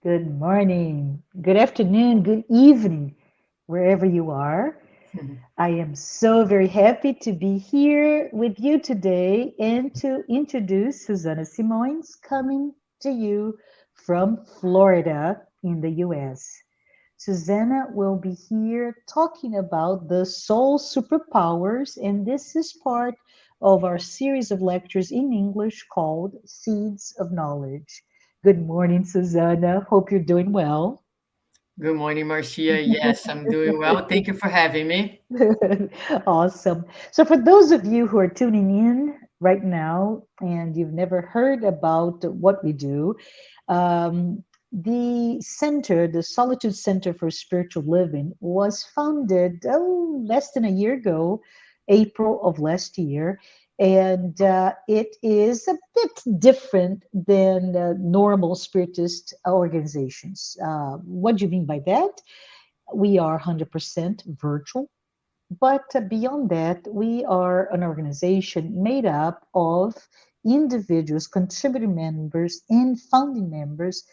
Good morning, good afternoon, good evening, wherever you are. I am so very happy to be here with you today and to introduce Suzana Simões coming to you from Florida in the US. Susanna will be here talking about the soul superpowers, and this is part of our series of lectures in English called Seeds of Knowledge. Good morning, Susanna. Hope you're doing well. Good morning, Marcia. Yes, I'm doing well. Thank you for having me. Awesome. So, for those of you who are tuning in right now and you've never heard about what we do, um, the center, the Solitude Center for Spiritual Living, was founded less than a year ago, April of last year. And it is a bit different than normal spiritist organizations. What do you mean by that? We are 100% virtual, but beyond that, we are an organization made up of individuals, contributing members, and founding members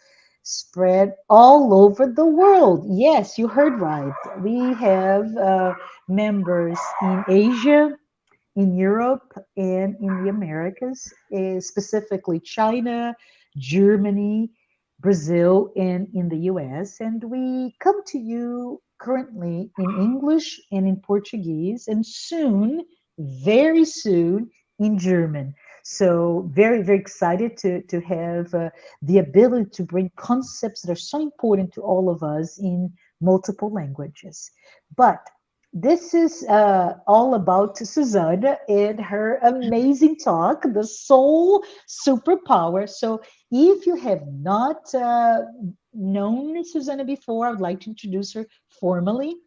spread all over the world. Yes, you heard right. We have members in Asia, in Europe, and in the Americas, specifically China, Germany, Brazil, and in the US. And we come to you currently in English and in Portuguese, and soon, very soon, in German. So, very, very excited to have the ability to bring concepts that are so important to all of us in multiple languages. But this is all about Suzanne and her amazing talk, the soul superpower. So, if you have not known Susanna before, I would like to introduce her formally.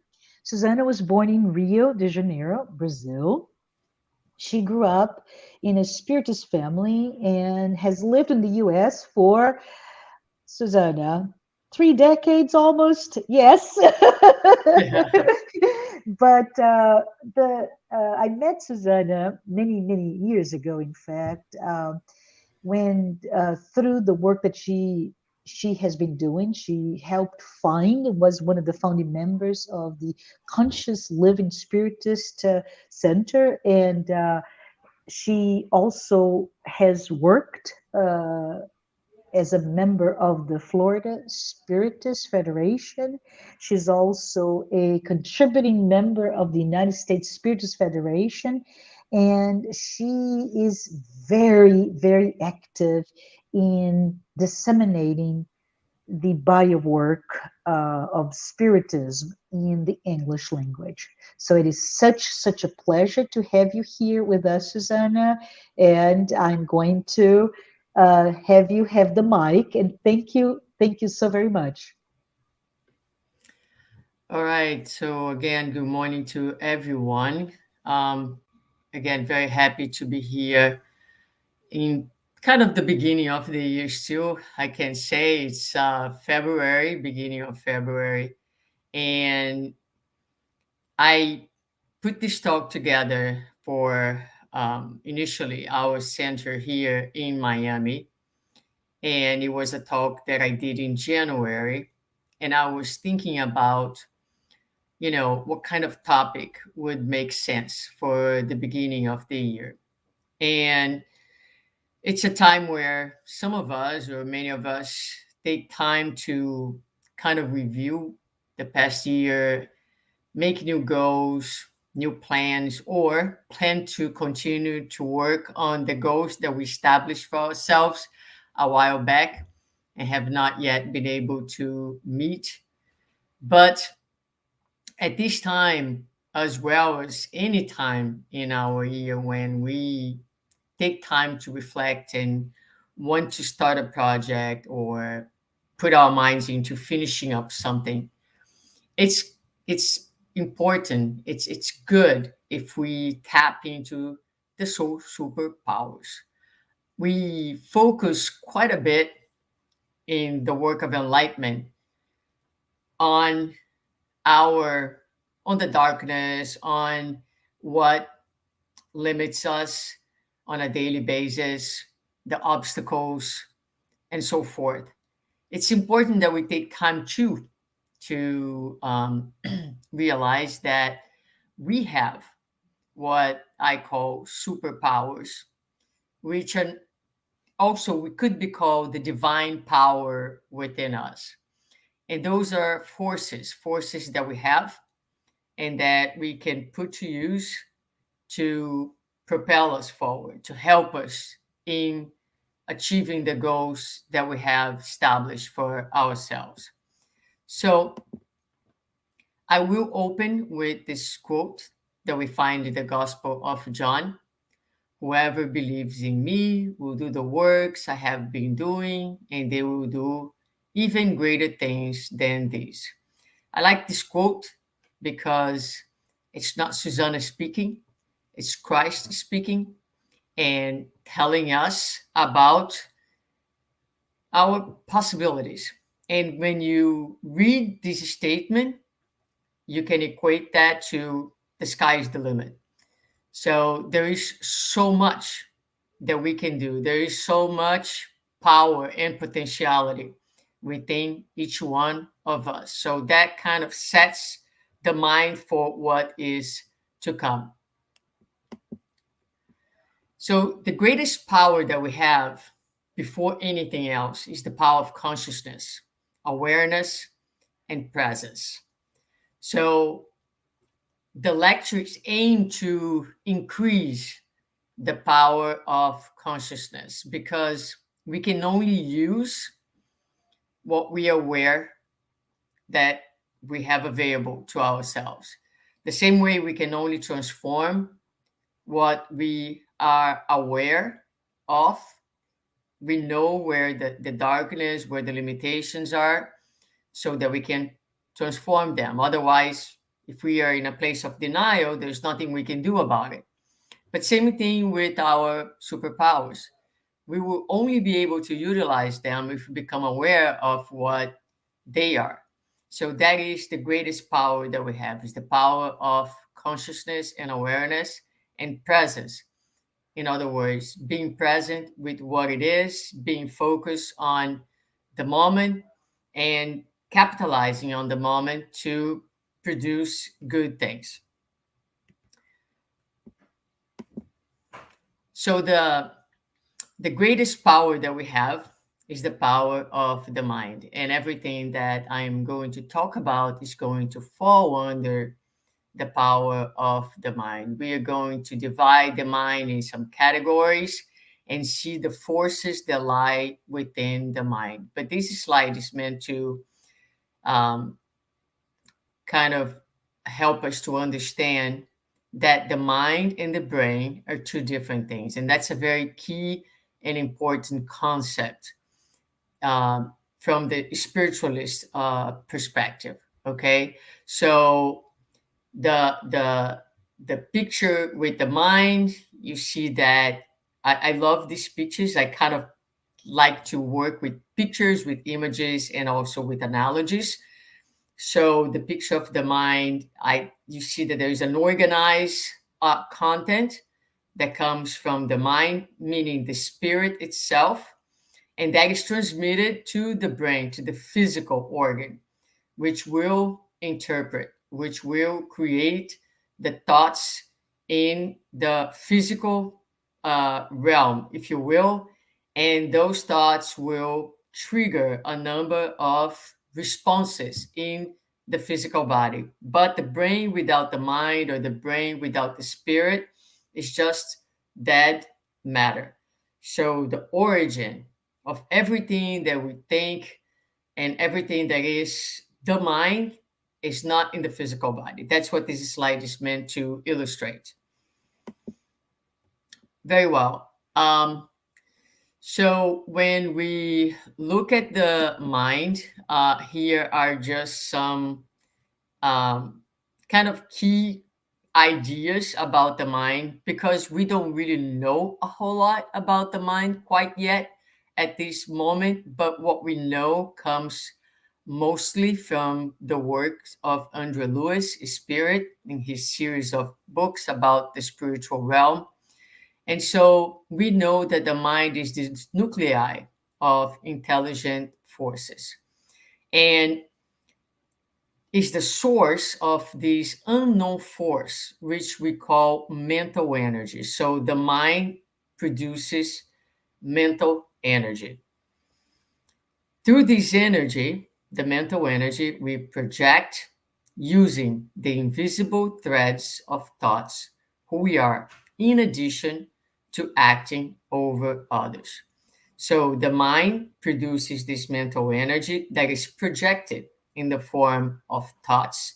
Susanna was born in Rio de Janeiro, Brazil. She grew up in a Spiritist family and has lived in the US for, Susanna, 3 decades almost. Yes. But I met Susanna many, many years ago, in fact, when through the work that she has been doing, she helped find, was one of the founding members of the Conscious Living Spiritist Center, and she also has worked as a member of the Florida Spiritist Federation. She's also a contributing member of the United States Spiritist Federation. And she is very, very active in disseminating the body of work of spiritism in the English language. So it is such a pleasure to have you here with us, Susanna. And I'm going to have you have the mic. And thank you so very much. All right. So again, good morning to everyone. Um, Again, very happy to be here in kind of the beginning of the year still. I can say it's February, beginning of February. And I put this talk together for initially our center here in Miami. And it was a talk that I did in January. And I was thinking about, what kind of topic would make sense for the beginning of the year. And it's a time where some of us, or many of us, take time to kind of review the past year, make new goals, new plans, or plan to continue to work on the goals that we established for ourselves a while back and have not yet been able to meet. But at this time, as well as any time in our year when we take time to reflect and want to start a project or put our minds into finishing up something, it's important, it's good if we tap into the soul superpowers. We focus quite a bit in the work of enlightenment on our on the darkness, on what limits us on a daily basis, the obstacles, and so forth. it's important that we take time to realize that we have what I call superpowers, which are also we could be called the divine power within us. And those are forces that we have and that we can put to use to propel us forward, to help us in achieving the goals that we have established for ourselves. So I will open with this quote that we find in the Gospel of John. Whoever believes in me will do the works I have been doing, and they will do even greater things than these. I like this quote because it's not Suzana speaking, it's Christ speaking and telling us about our possibilities. And when you read this statement, you can equate that to the sky is the limit. So there is so much that we can do. There is so much power and potentiality within each one of us. So that kind of sets the mind for what is to come. So the greatest power that we have before anything else is the power of consciousness, awareness, and presence. So the lectures aim to increase the power of consciousness because we can only use what we are aware that we have available to ourselves. The same way we can only transform what we are aware of. We know where the darkness, where the limitations are, so that we can transform them. Otherwise, if we are in a place of denial, there's nothing we can do about it. But same thing with our superpowers. We will only be able to utilize them if we become aware of what they are. So that is the greatest power that we have, is the power of consciousness and awareness and presence. In other words, being present with what it is, being focused on the moment and capitalizing on the moment to produce good things. So the greatest power that we have is the power of the mind. And everything that I'm going to talk about is going to fall under the power of the mind. We are going to divide the mind in some categories and see the forces that lie within the mind. But this slide is meant to um, kind of help us to understand that the mind and the brain are two different things. And that's a very key and important concept from the spiritualist perspective. Okay, so the picture with the mind, you see that I love these pictures. I kind of like to work with pictures, with images, and also with analogies. So the picture of the mind, you see that there is an organized content that comes from the mind, meaning the spirit itself, and that is transmitted to the brain, to the physical organ, which will interpret, which will create the thoughts in the physical realm, if you will, and those thoughts will trigger a number of responses in the physical body. But the brain without the mind, or the brain without the spirit, is just dead matter. So the origin of everything that we think and everything that is the mind is not in the physical body. That's what this slide is meant to illustrate. Very well. So when we look at the mind, here are just some kind of key ideas about the mind, because we don't really know a whole lot about the mind quite yet at this moment. But what we know comes mostly from the works of Andre Lewis, Spirit, in his series of books about the spiritual realm. And so we know that the mind is this nuclei of intelligent forces. And is the source of this unknown force, which we call mental energy. So the mind produces mental energy. Through this energy, the mental energy, we project using the invisible threads of thoughts who we are, in addition to acting over others. So the mind produces this mental energy that is projected in the form of thoughts.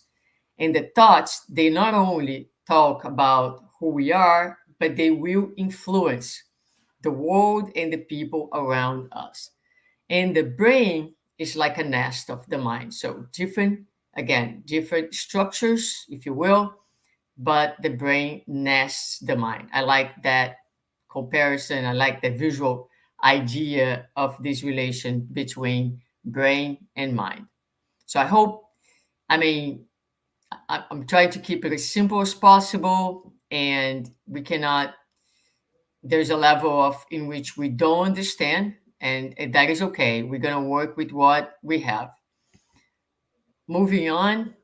And the thoughts, they not only talk about who we are, but they will influence the world and the people around us. And the brain is like a nest of the mind. So different structures, if you will, but the brain nests the mind. I like that comparison. I like the visual idea of this relation between brain and mind. So I hope, I mean, I'm trying to keep it as simple as possible, and we cannot, there's a level of in which we don't understand, and that is okay. We're going to work with what we have. Moving on,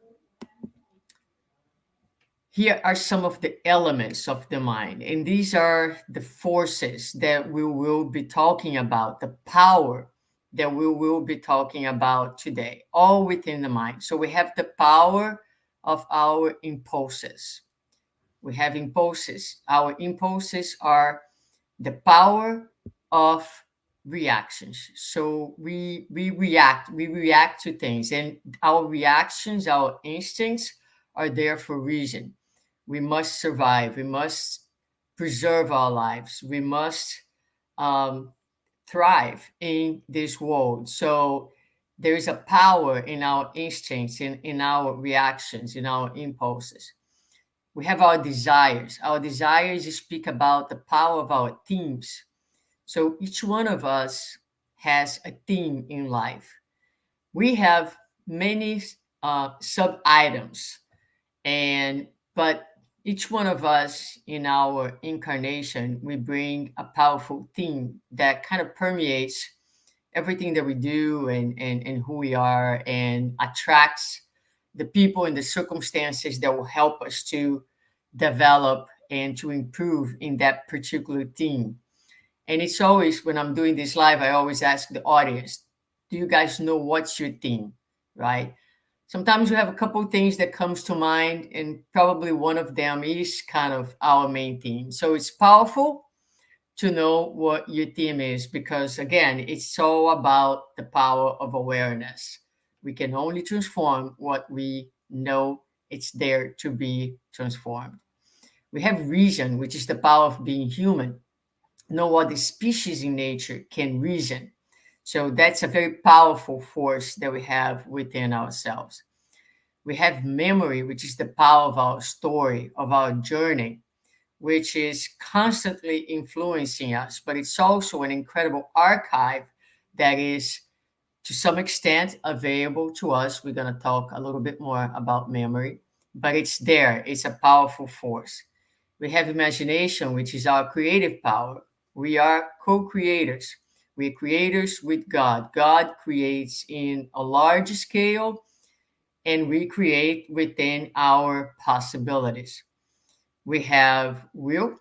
here are some of the elements of the mind, and these are the forces that we will be talking about, the power that we will be talking about today, all within the mind. So we have the power of our impulses. We have impulses. Our impulses are the power of reactions. So we react to things, and our reactions, our instincts are there for a reason. We must survive. We must preserve our lives. We must um, thrive in this world. So there is a power in our instincts, in our reactions, in our impulses. We have our desires. Our desires speak about the power of our themes. So each one of us has a theme in life. We have many sub items, and but each one of us in our incarnation, we bring a powerful theme that kind of permeates everything that we do, and who we are, and attracts the people and the circumstances that will help us to develop and to improve in that particular theme. And it's always, when I'm doing this live, I always ask the audience, do you guys know what's your theme, right? Sometimes we have a couple of things that comes to mind, and probably one of them is kind of our main theme. So it's powerful to know what your theme is, because again, it's all about the power of awareness. We can only transform what we know it's there to be transformed. We have reason, which is the power of being human. No other species in nature can reason. So that's a very powerful force that we have within ourselves. We have memory, which is the power of our story, of our journey, which is constantly influencing us, but it's also an incredible archive that is, to some extent, available to us. We're going to talk a little bit more about memory, but it's there. It's a powerful force. We have imagination, which is our creative power. We are co-creators. We're creators with God. God creates in a large scale, and we create within our possibilities. We have will,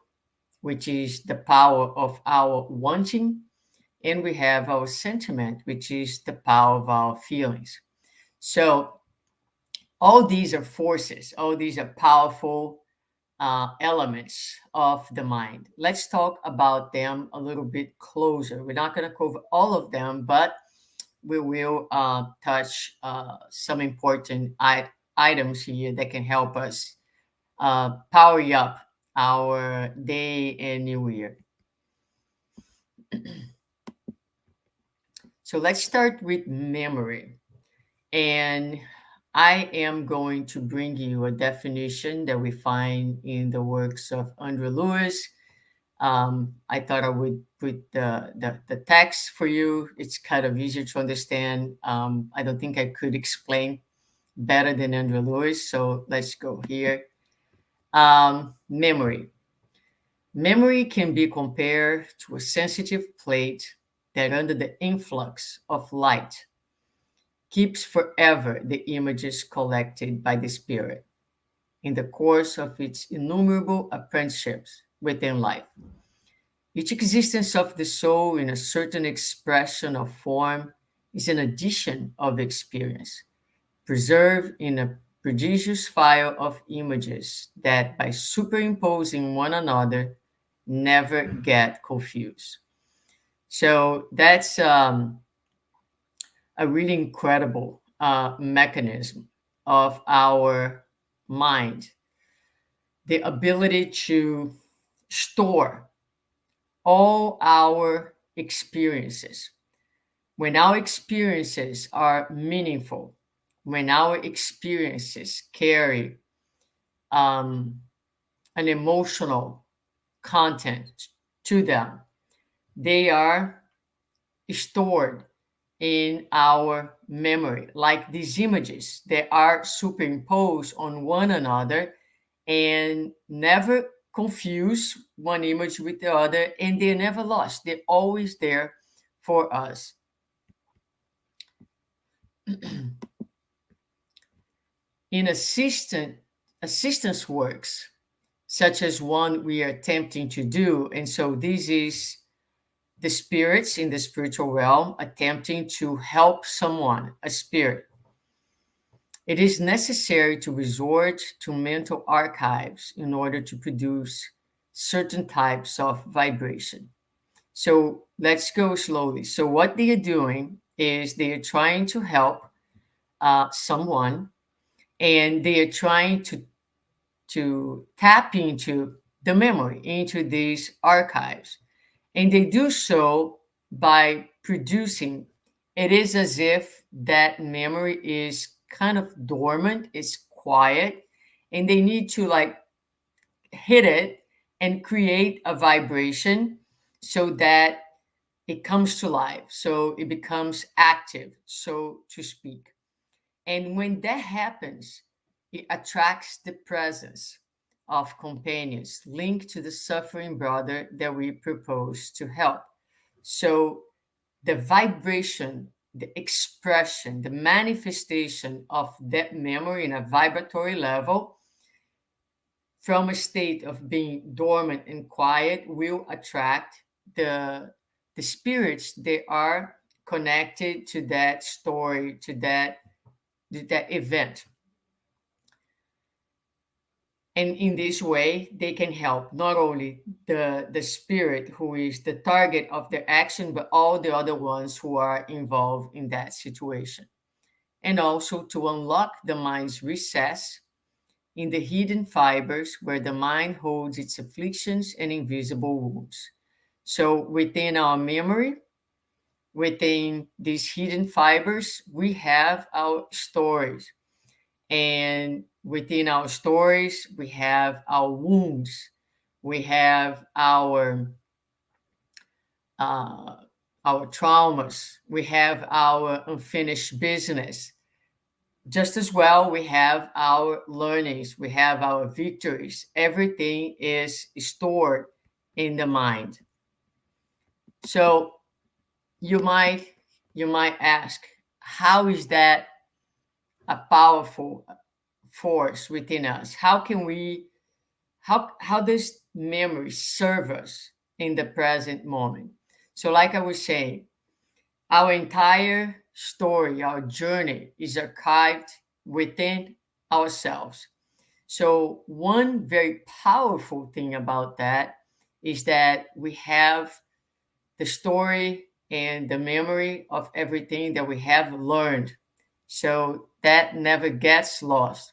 which is the power of our wanting, and we have our sentiment, which is the power of our feelings. So all these are forces, all these are powerful elements of the mind. Let's talk about them a little bit closer. We're not going to cover all of them, but we will touch some important items here that can help us power up our day and new year. So let's start with memory. And I am going to bring you a definition that we find in the works of Andrew Lewis. I thought I would put the text for you. It's kind of easier to understand. I don't think I could explain better than Andrew Lewis. So let's go here. Memory. Memory can be compared to a sensitive plate that under the influx of light keeps forever the images collected by the spirit in the course of its innumerable apprenticeships within life. Each existence of the soul in a certain expression of form is an addition of experience, preserved in a prodigious file of images that, by superimposing one another, never get confused. So that's a really incredible mechanism of our mind, the ability to store all our experiences. When our experiences are meaningful, when our experiences carry um, an emotional content to them, they are stored in our memory, like these images that are superimposed on one another and never confuse one image with the other, and they're never lost. They're always there for us. In assistance works, such as one we are attempting to do, and so this is the spirits in the spiritual realm attempting to help someone, a spirit. It is necessary to resort to mental archives in order to produce certain types of vibration. So let's go slowly. So, what they are doing is they are trying to help someone, and they are trying to tap into the memory, into these archives. And they do so by producing, it is as if that memory is kind of dormant, it's quiet, and they need to like hit it and create a vibration so that it comes to life, so it becomes active, so to speak. And when that happens, it attracts the presence of companions linked to the suffering brother that we propose to help. So the vibration, the expression, the manifestation of that memory in a vibratory level from a state of being dormant and quiet will attract the spirits that are connected to that story, to that event. And in this way, they can help not only the spirit who is the target of their action, but all the other ones who are involved in that situation. And also to unlock the mind's recess in the hidden fibers where the mind holds its afflictions and invisible wounds. So within our memory, within these hidden fibers, we have our stories. And within our stories, we have our wounds, we have uh, our traumas, we have our unfinished business. Just as well, we have our learnings, we have our victories. Everything is stored in the mind. So you might ask, how is that a powerful force within us? How can we how does memory serve us in the present moment? So like I was saying, our entire story, our journey is archived within ourselves. So one very powerful thing about that is that we have the story and the memory of everything that we have learned. So that never gets lost.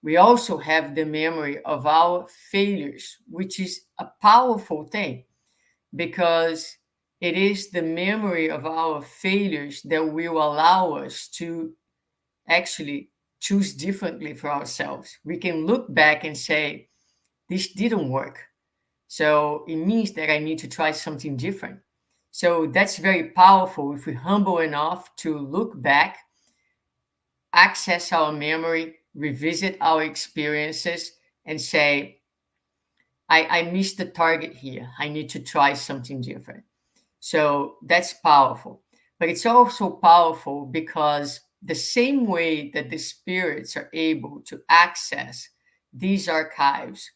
We also have the memory of our failures, which is a powerful thing because it is the memory of our failures that will allow us to actually choose differently for ourselves. We can look back and say, this didn't work. So it means that I need to try something different. So that's very powerful if we're humble enough to look back, access our memory, revisit our experiences, and say, I missed the target here. I need to try something different. So that's powerful. But it's also powerful because the same way that the spirits are able to access these archives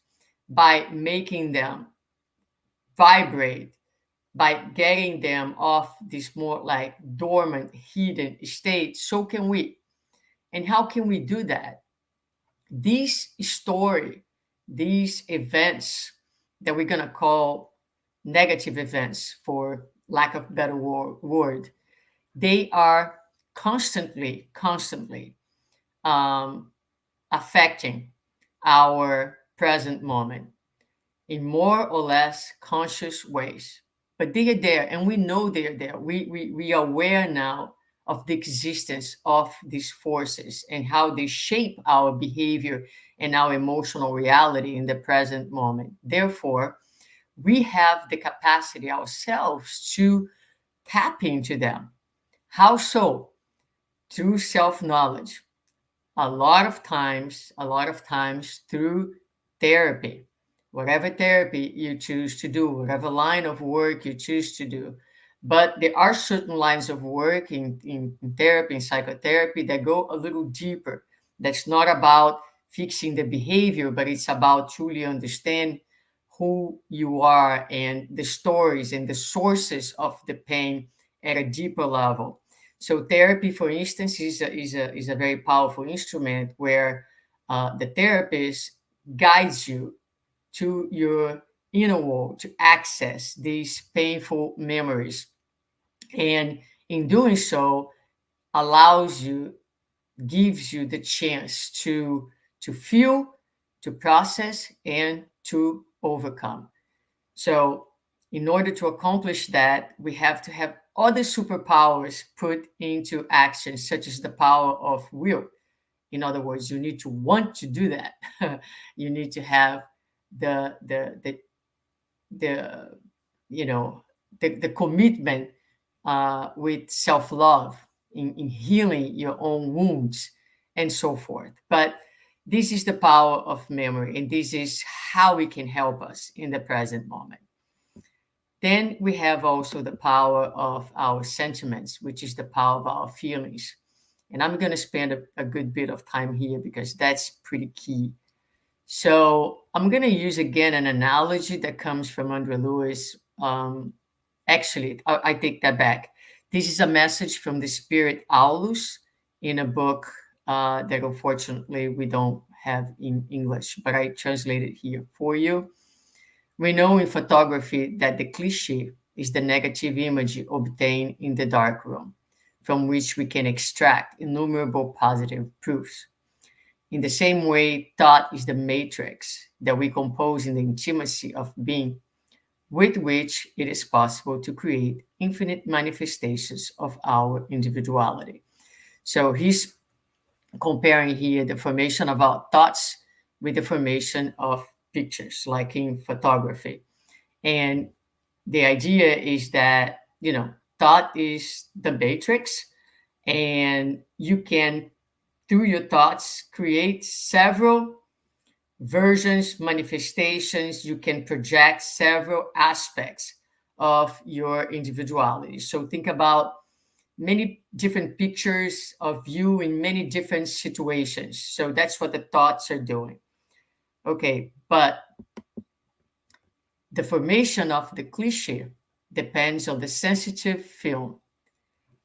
by making them vibrate, by getting them off this more like dormant, hidden state, so can we. And how can we do that? This story, these events that we're going to call negative events, for lack of better word, they are constantly um, affecting our present moment in more or less conscious ways. But they are there, and we know they are there. We are aware now of the existence of these forces and how they shape our behavior and our emotional reality in the present moment. Therefore, we have the capacity ourselves to tap into them. How so? Through self knowledge. A lot of times through therapy, whatever therapy you choose to do, whatever line of work you choose to do. But there are certain lines of work in therapy, in psychotherapy, that go a little deeper. That's not about fixing the behavior, but it's about truly understand who you are and the stories and the sources of the pain at a deeper level. So therapy, for instance, is a very powerful instrument where the therapist guides you to your inner world to access these painful memories, and in doing so, allows you, gives you the chance to feel, to process, and to overcome. So, in order to accomplish that, we have to have other superpowers put into action, such as the power of will. In other words, you need to want to do that. You need to have the the the the you know the commitment with self-love in healing your own wounds and so forth. But this is the power of memory, and this is how it can help us in the present moment. Then we have also the power of our sentiments, which is the power of our feelings. And I'm going to spend a good bit of time here because that's pretty key. So I'm going to use again an analogy that comes from Andre Lewis. Actually, I take that back. This is a message from the spirit Aulus in a book that unfortunately we don't have in English, but I translated here for you. We know in photography that the cliche is the negative image obtained in the dark room, from which we can extract innumerable positive proofs. In the same way, thought is the matrix that we compose in the intimacy of being, with which it is possible to create infinite manifestations of our individuality. So he's comparing here the formation of our thoughts with the formation of pictures, like in photography. And the idea is that, thought is the matrix, and you can, through your thoughts, create several versions, manifestations. You can project several aspects of your individuality. So think about many different pictures of you in many different situations. So that's what the thoughts are doing. Okay, but the formation of the cliche depends on the sensitive film.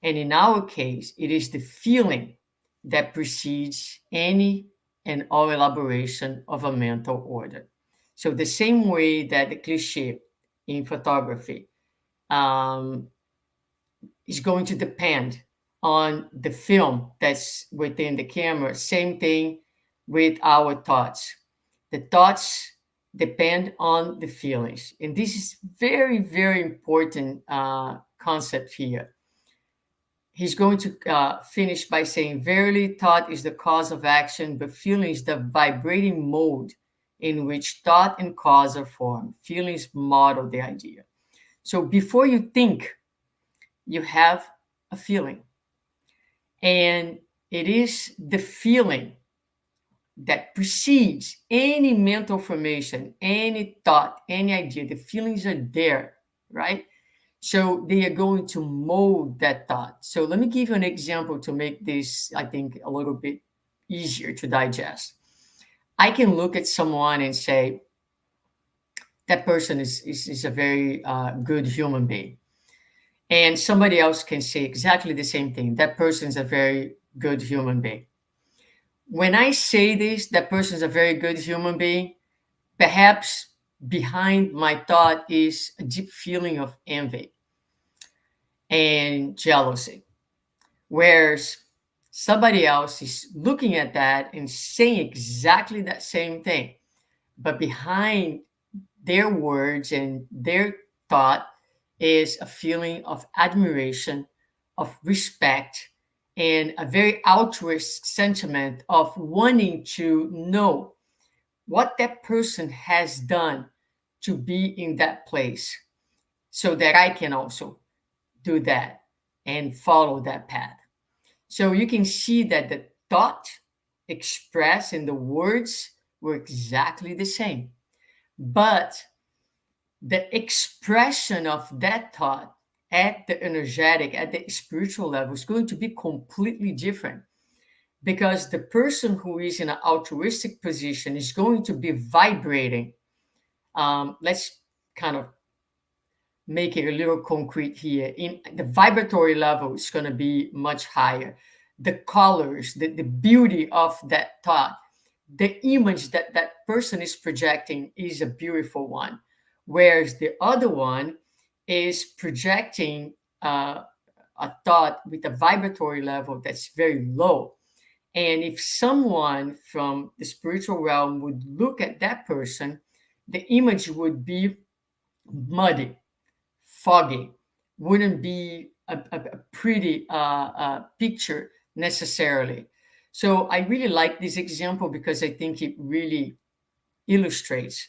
And in our case, it is the feeling that precedes any and all elaboration of a mental order. So, the same way that the cliche in photography um, is going to depend on the film that's within the camera, same thing with our thoughts. The thoughts depend on the feelings. And this is very, very important concept here. He's going to finish by saying, verily, thought is the cause of action, but feeling is the vibrating mode in which thought and cause are formed. Feelings model the idea. So before you think, you have a feeling. And it is the feeling that precedes any mental formation, any thought, any idea. The feelings are there, right? So they are going to mold that thought. So let me give you an example to make this, I think, a little bit easier to digest. I can look at someone and say, that person is a very good human being. And somebody else can say exactly the same thing. That person is a very good human being. When I say this, that person is a very good human being, perhaps behind my thought is a deep feeling of envy and jealousy. Whereas somebody else is looking at that and saying exactly that same thing. But behind their words and their thought is a feeling of admiration, of respect, and a very altruistic sentiment of wanting to know what that person has done to be in that place so that I can also do that and follow that path. So you can see that the thought expressed in the words were exactly the same. But the expression of that thought at the energetic, at the spiritual level is going to be completely different because the person who is in an altruistic position is going to be vibrating. Let's kind of make it a little concrete here. In the vibratory level is going to be much higher. The colors, the beauty of that thought, the image that that person is projecting is a beautiful one, whereas the other one is projecting a thought with a vibratory level that's very low. And if someone from the spiritual realm would look at that person, the image would be muddy, foggy, wouldn't be a pretty picture necessarily. So I really like this example because I think it really illustrates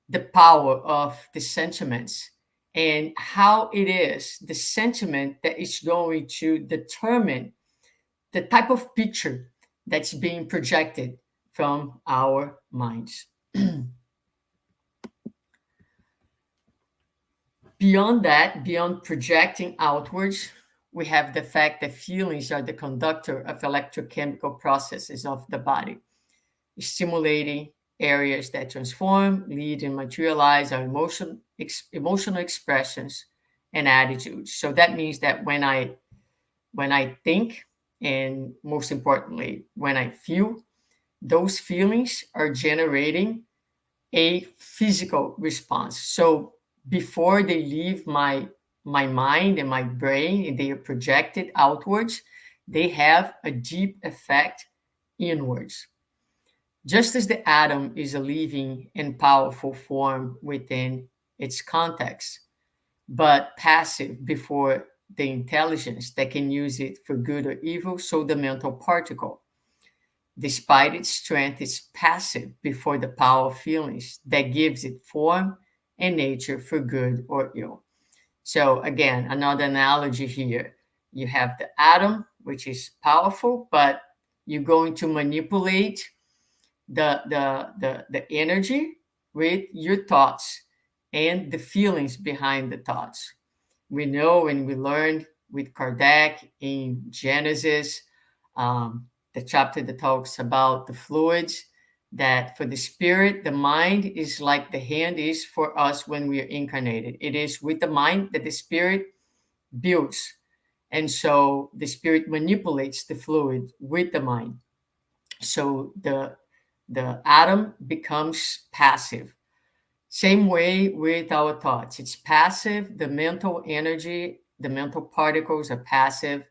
the power of the sentiments and how it is the sentiment that is going to determine the type of picture that's being projected from our minds. Beyond that, beyond projecting outwards, we have the fact that feelings are the conductor of electrochemical processes of the body, stimulating areas that transform, lead, and materialize our emotional expressions and attitudes. So that means that when I think, and most importantly, when I feel, those feelings are generating a physical response. So before they leave my mind and my brain and they are projected outwards, they have a deep effect inwards. Just as the atom is a living and powerful form within its context, but passive before the intelligence that can use it for good or evil, so the mental particle, despite its strength, is passive before the power of feelings that gives it form and nature for good or ill. So, again, another analogy here. You have the atom, which is powerful, but you're going to manipulate the energy with your thoughts and the feelings behind the thoughts. We know and we learned with Kardec in Genesis, the chapter that talks about the fluids, that for the spirit, the mind is like the hand is for us when we are incarnated. It is with the mind that the spirit builds. And so the spirit manipulates the fluid with the mind. So the atom becomes passive. Same way with our thoughts. It's passive. The mental energy, the mental particles are passive,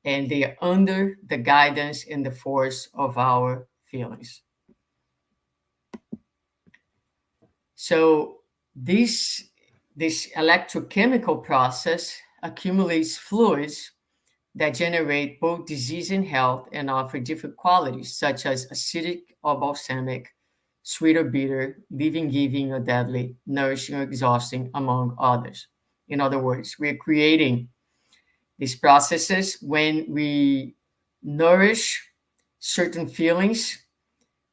and they are under the guidance and the force of our feelings. So this electrochemical process accumulates fluids that generate both disease and health and offer different qualities, such as acidic or balsamic, sweet or bitter, living, giving or deadly, nourishing or exhausting, among others. In other words, we're creating these processes when we nourish certain feelings,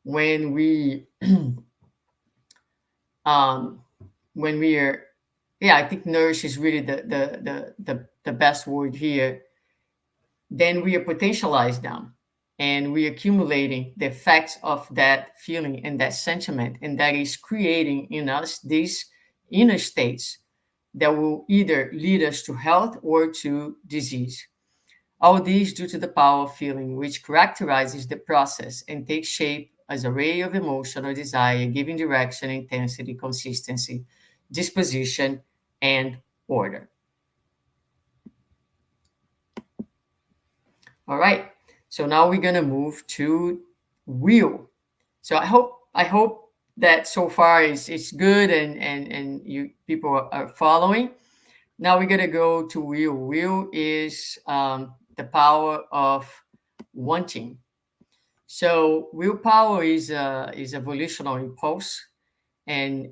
when we um, when we are yeah, I think nourish is really the best word here. Then we potentialize them, and we accumulating the effects of that feeling and that sentiment, and that is creating in us these inner states that will either lead us to health or to disease. All these due to the power of feeling, which characterizes the process and takes shape as a ray of emotion or desire, giving direction, intensity, consistency, disposition, and order. All right. So now we're gonna move to will. So I hope that so far it's good, and you people are following. Now we're gonna go to will. Will is the power of wanting. So willpower is a volitional impulse, and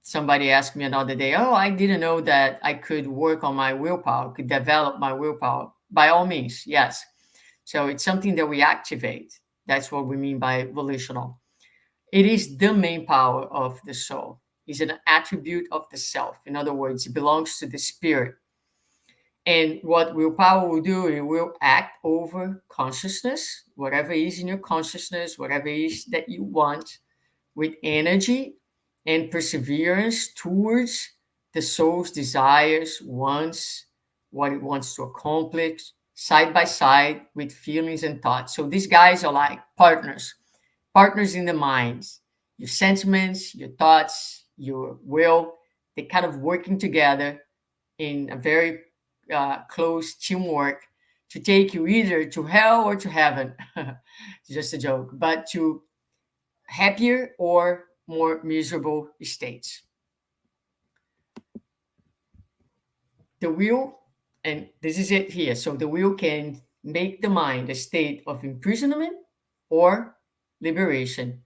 somebody asked me another day, "Oh, I didn't know that I could work on my willpower, could develop my willpower." By all means, yes. So it's something that we activate. That's what we mean by volitional. It is the main power of the soul. It's an attribute of the self. In other words, it belongs to the spirit. And what willpower will do, it will act over consciousness, whatever is in your consciousness, whatever is that you want, with energy and perseverance towards the soul's desires, wants, what it wants to accomplish, side by side with feelings and thoughts. So these guys are like partners, partners in the minds, your sentiments, your thoughts, your will, they kind of working together in a very close teamwork to take you either to hell or to heaven. It's just a joke, but to happier or more miserable states. The will, and this is it here. So the will can make the mind a state of imprisonment or liberation.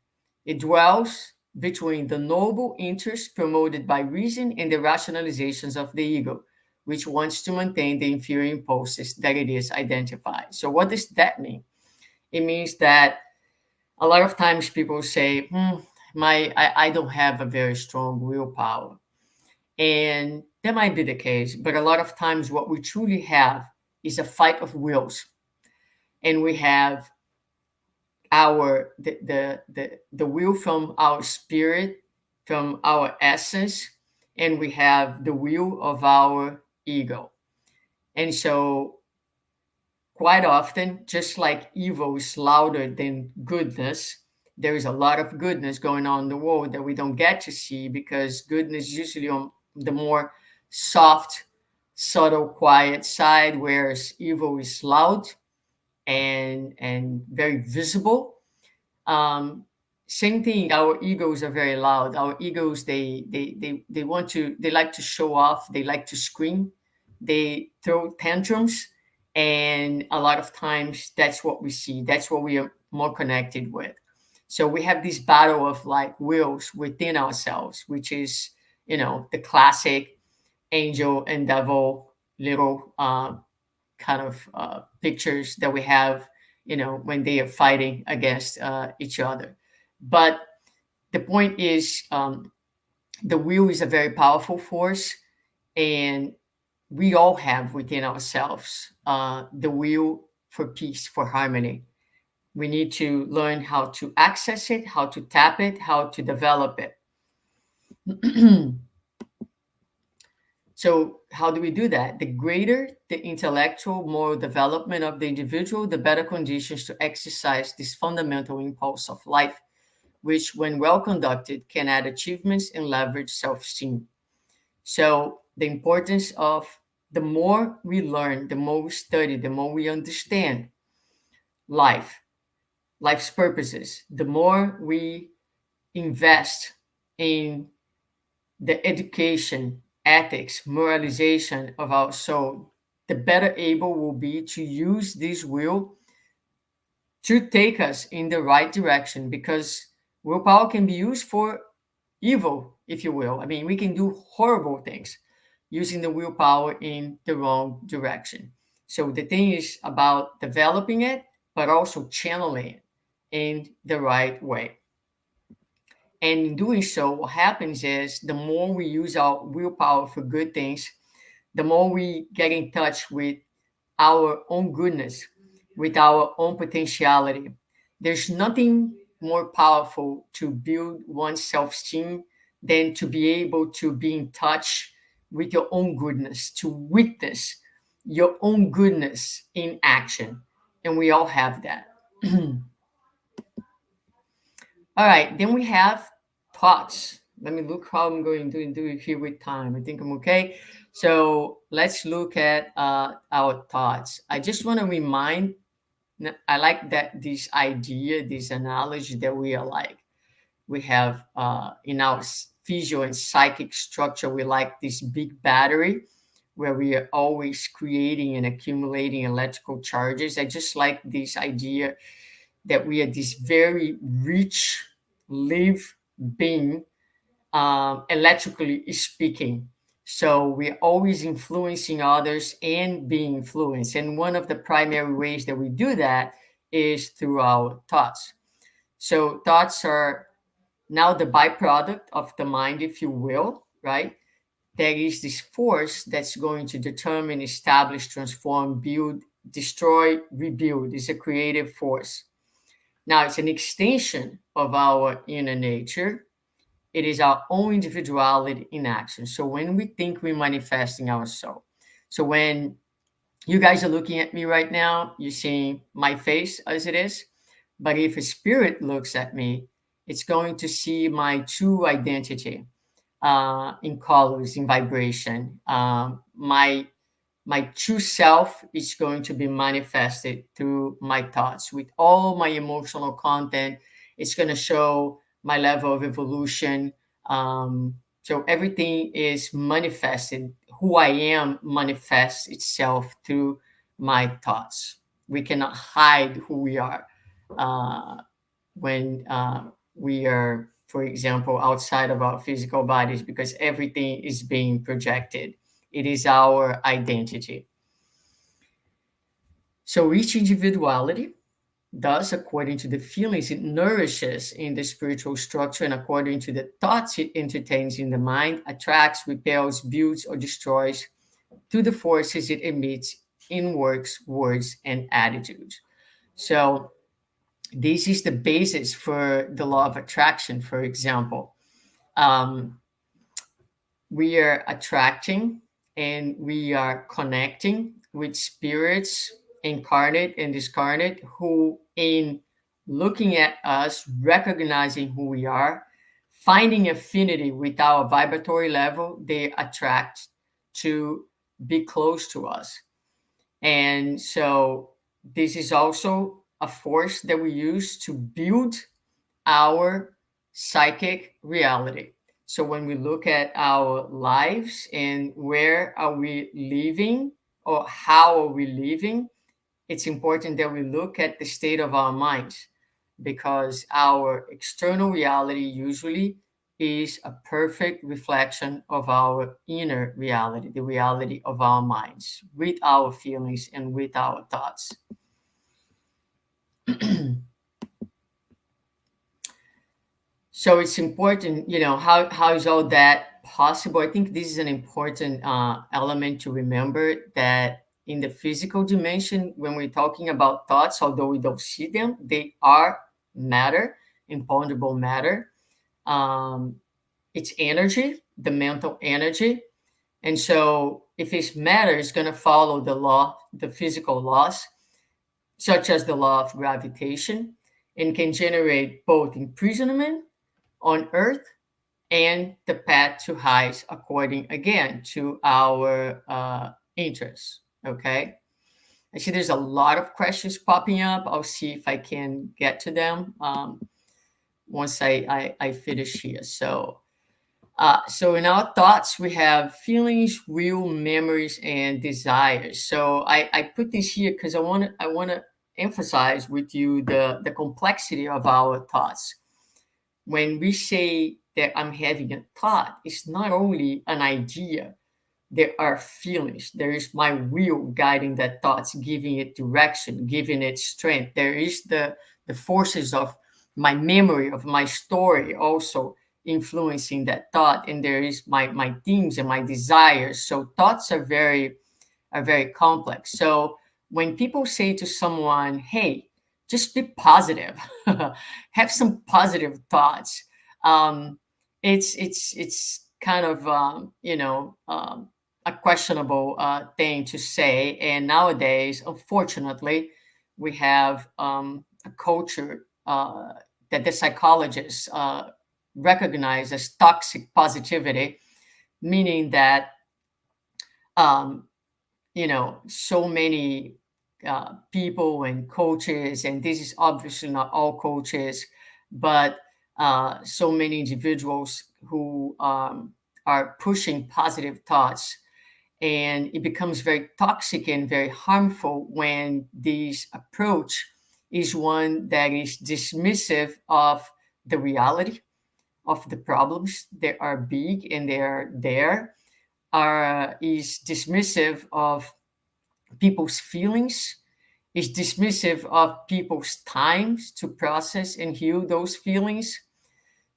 It dwells between the noble interests promoted by reason and the rationalizations of the ego, which wants to maintain the inferior impulses that it is identified. So, what does that mean? It means that a lot of times people say, I don't have a very strong willpower. And that might be the case, but a lot of times what we truly have is a fight of wills. And we have the will from our spirit, from our essence, and we have the will of our ego. And so quite often, just like evil is louder than goodness, there is a lot of goodness going on in the world that we don't get to see, because goodness is usually on the more soft, subtle, quiet side, whereas evil is loud and very visible. Um, Same thing. Our egos are very loud. Our egos, they like to show off. They like to scream. They throw tantrums, and a lot of times that's what we see. That's what we are more connected with. So we have this battle of like wills within ourselves, which is, the classic angel and devil little kind of pictures that we have, when they are fighting against each other. But the point is, the will is a very powerful force, and we all have within ourselves the will for peace, for harmony. We need to learn how to access it, how to tap it, how to develop it. So, how do we do that? The greater the intellectual, moral development of the individual, the better conditions to exercise this fundamental impulse of life, which, when well conducted, can add achievements and leverage self esteem. So, the importance of the more we learn, the more we study, the more we understand life, life's purposes, the more we invest in the education, ethics, moralization of our soul, the better able we'll be to use this will to take us in the right direction, because willpower can be used for evil, if you will. I mean, we can do horrible things using the willpower in the wrong direction. So the thing is about developing it, but also channeling it in the right way. And in doing so, what happens is the more we use our willpower for good things, the more we get in touch with our own goodness, with our own potentiality. There's nothing more powerful to build one's self-esteem than to be able to be in touch with your own goodness, to witness your own goodness in action. And we all have that. All right, then we have thoughts. Let me look how I'm going to do it here with time. I think I'm okay. So let's look at our thoughts. I just want to remind, I like that this idea, this analogy that we are like, we have in our physical and psychic structure, we like this big battery where we are always creating and accumulating electrical charges. I just like this idea that we are this very rich, live being, electrically speaking. So we're always influencing others and being influenced. And one of the primary ways that we do that is through our thoughts. So thoughts are now the byproduct of the mind, if you will, right? There is this force that's going to determine, establish, transform, build, destroy, rebuild. It's a creative force. Now, it's an extension of our inner nature. It is our own individuality in action. So when we think, we're manifesting our soul. So when you guys are looking at me right now, you're seeing my face as it is. But if a spirit looks at me, it's going to see my true identity in colors, in vibration. My true self is going to be manifested through my thoughts with all my emotional content. It's going to show my level of evolution. So everything is manifested. Who I am manifests itself through my thoughts. We cannot hide who we are when we are, for example, outside of our physical bodies, because everything is being projected. It is our identity. So each individuality, thus, according to the feelings it nourishes in the spiritual structure and according to the thoughts it entertains in the mind, attracts, repels, builds, or destroys through the forces it emits in works, words, and attitudes. So this is the basis for the law of attraction, for example. We are attracting and we are connecting with spirits, incarnate and discarnate, who, in looking at us, recognizing who we are, finding affinity with our vibratory level, they attract to be close to us. And so this is also a force that we use to build our psychic reality. So when we look at our lives and where are we living or how are we living, it's important that we look at the state of our minds, because our external reality usually is a perfect reflection of our inner reality, the reality of our minds, with our feelings and with our thoughts. So it's important, how is all that possible? I think this is an important element to remember, that in the physical dimension, when we're talking about thoughts, although we don't see them, they are matter, imponderable matter. It's energy, the mental energy. And so if it's matter, it's going to follow the physical laws, such as the law of gravitation, and can generate both imprisonment on earth and the path to heights, according again to our interests. Okay, I see there's a lot of questions popping up. I'll see if I can get to them once I finish here. So in our thoughts, we have feelings, will, memories, and desires. So I put this here because I want to emphasize with you the complexity of our thoughts. When we say that I'm having a thought, it's not only an idea. There are feelings. There is my will guiding that thoughts, giving it direction, giving it strength. There is the forces of my memory of my story also influencing that thought, and there is my themes and my desires. So thoughts are very complex. So when people say to someone, hey, just be positive, have some positive thoughts, um, it's kind of a questionable thing to say. And nowadays, unfortunately, we have a culture that the psychologists recognize as toxic positivity, meaning that um, so many people and coaches, and this is obviously not all coaches, but so many individuals who are pushing positive thoughts. And it becomes very toxic and very harmful when this approach is one that is dismissive of the reality of the problems that are big and they are there, is dismissive of people's feelings, is dismissive of people's times to process and heal those feelings.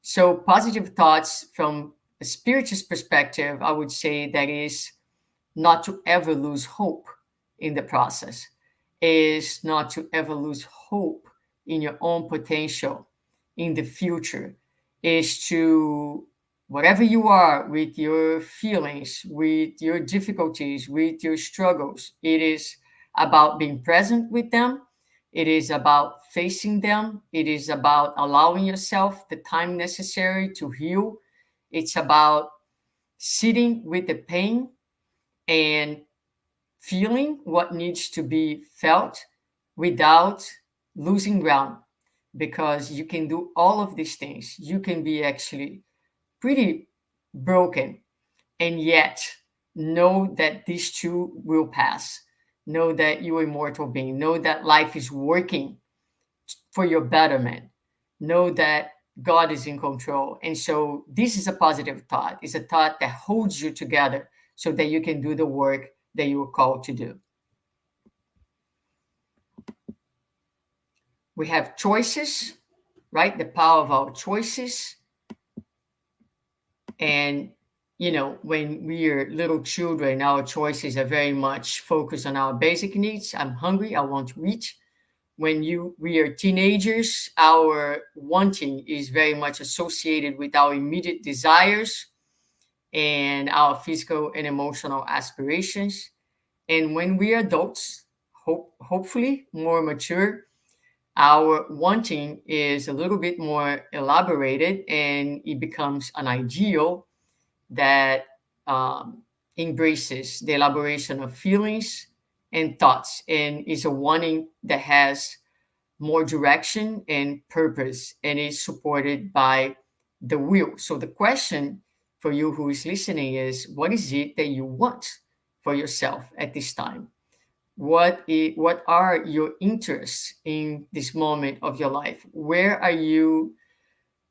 So, positive thoughts from a spiritist perspective, I would say that is not to ever lose hope in the process, is not to ever lose hope in your own potential in the future, is to whatever you are with your feelings, with your difficulties, with your struggles, it is about being present with them. It is about facing them. It is about allowing yourself the time necessary to heal. It's about sitting with the pain and feeling what needs to be felt without losing ground, because you can do all of these things. You can be actually pretty broken and yet know that these two will pass. Know that you're immortal being. Know that life is working for your betterment. Know that God is in control. And so this is a positive thought. It's a thought that holds you together so that you can do the work that you were called to do. We have choices, right? The power of our choices. And, when we are little children, our choices are very much focused on our basic needs. I'm hungry, I want to eat. When we are teenagers, our wanting is very much associated with our immediate desires and our physical and emotional aspirations. And when we are adults, hopefully more mature, our wanting is a little bit more elaborated and it becomes an ideal that embraces the elaboration of feelings and thoughts and is a wanting that has more direction and purpose and is supported by the will. So the question for you who is listening is, what is it that you want for yourself at this time? What are your interests in this moment of your life? Where are you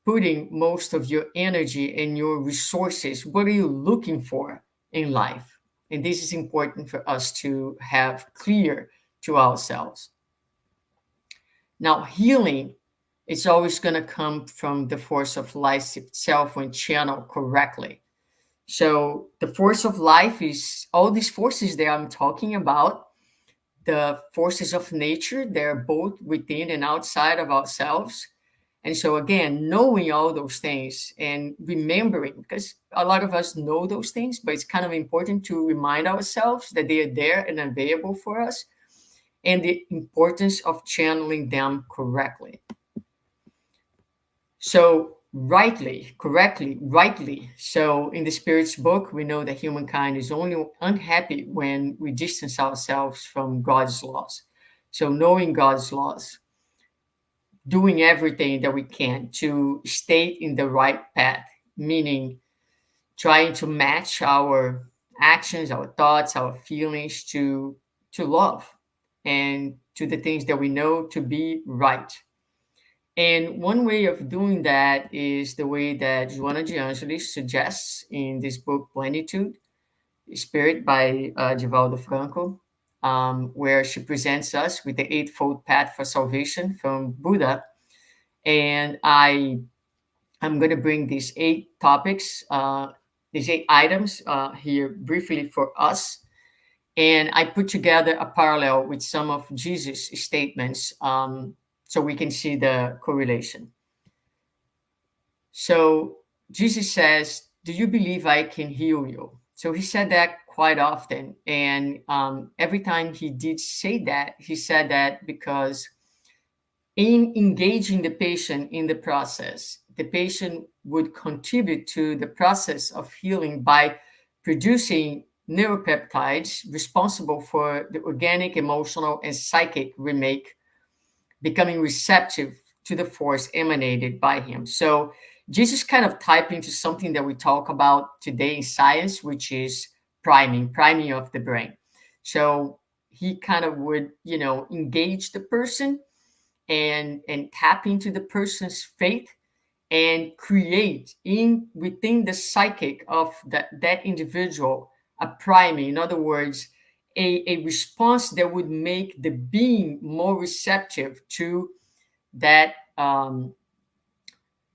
putting most of your energy and your resources? What are you looking for in life? And this is important for us to have clear to ourselves. Now, healing is always going to come from the force of life itself when channeled correctly. So the force of life is all these forces that I'm talking about, the forces of nature. They're both within and outside of ourselves. And so, again, knowing all those things and remembering, because a lot of us know those things, but it's kind of important to remind ourselves that they are there and available for us, and the importance of channeling them correctly. So, rightly. So, in the Spirit's book, we know that humankind is only unhappy when we distance ourselves from God's laws. So, knowing God's laws, doing everything that we can to stay in the right path, meaning trying to match our actions, our thoughts, our feelings to love and to the things that we know to be right. And one way of doing that is the way that Joana de Angelis suggests in this book, Plenitude, Spirit by Divaldo Franco, where she presents us with the Eightfold Path for Salvation from Buddha. And I'm going to bring these 8 topics, these 8 items here briefly for us. And I put together a parallel with some of Jesus' statements, so we can see the correlation. So Jesus says, "Do you believe I can heal you?" So he said that quite often. And every time he did say that, he said that because in engaging the patient in the process, the patient would contribute to the process of healing by producing neuropeptides responsible for the organic, emotional, and psychic remake, becoming receptive to the force emanated by him. So Jesus kind of typed into something that we talk about today in science, which is priming of the brain. So he kind of would, engage the person and tap into the person's faith and create in within the psychic of that individual a priming. In other words, a response that would make the being more receptive to that,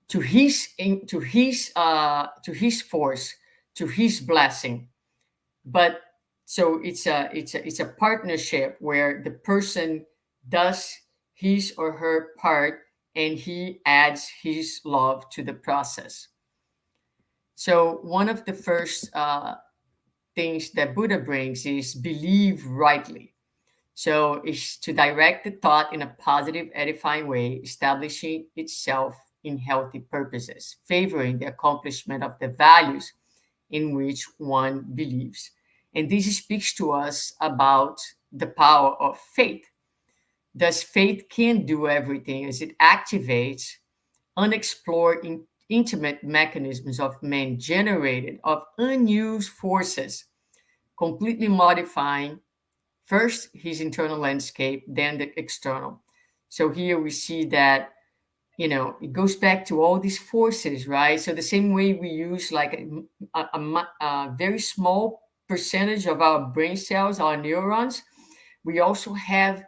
to his force, to his blessing. But so it's a partnership where the person does his or her part and he adds his love to the process. So one of the first things that Buddha brings is believe rightly. So it's to direct the thought in a positive, edifying way, establishing itself in healthy purposes, favoring the accomplishment of the values in which one believes. And this speaks to us about the power of faith. Thus, faith can do everything as it activates unexplored intimate mechanisms of man generated of unused forces, completely modifying first his internal landscape, then the external. So here we see that, it goes back to all these forces, right? So the same way we use like a very small percentage of our brain cells, our neurons, we also have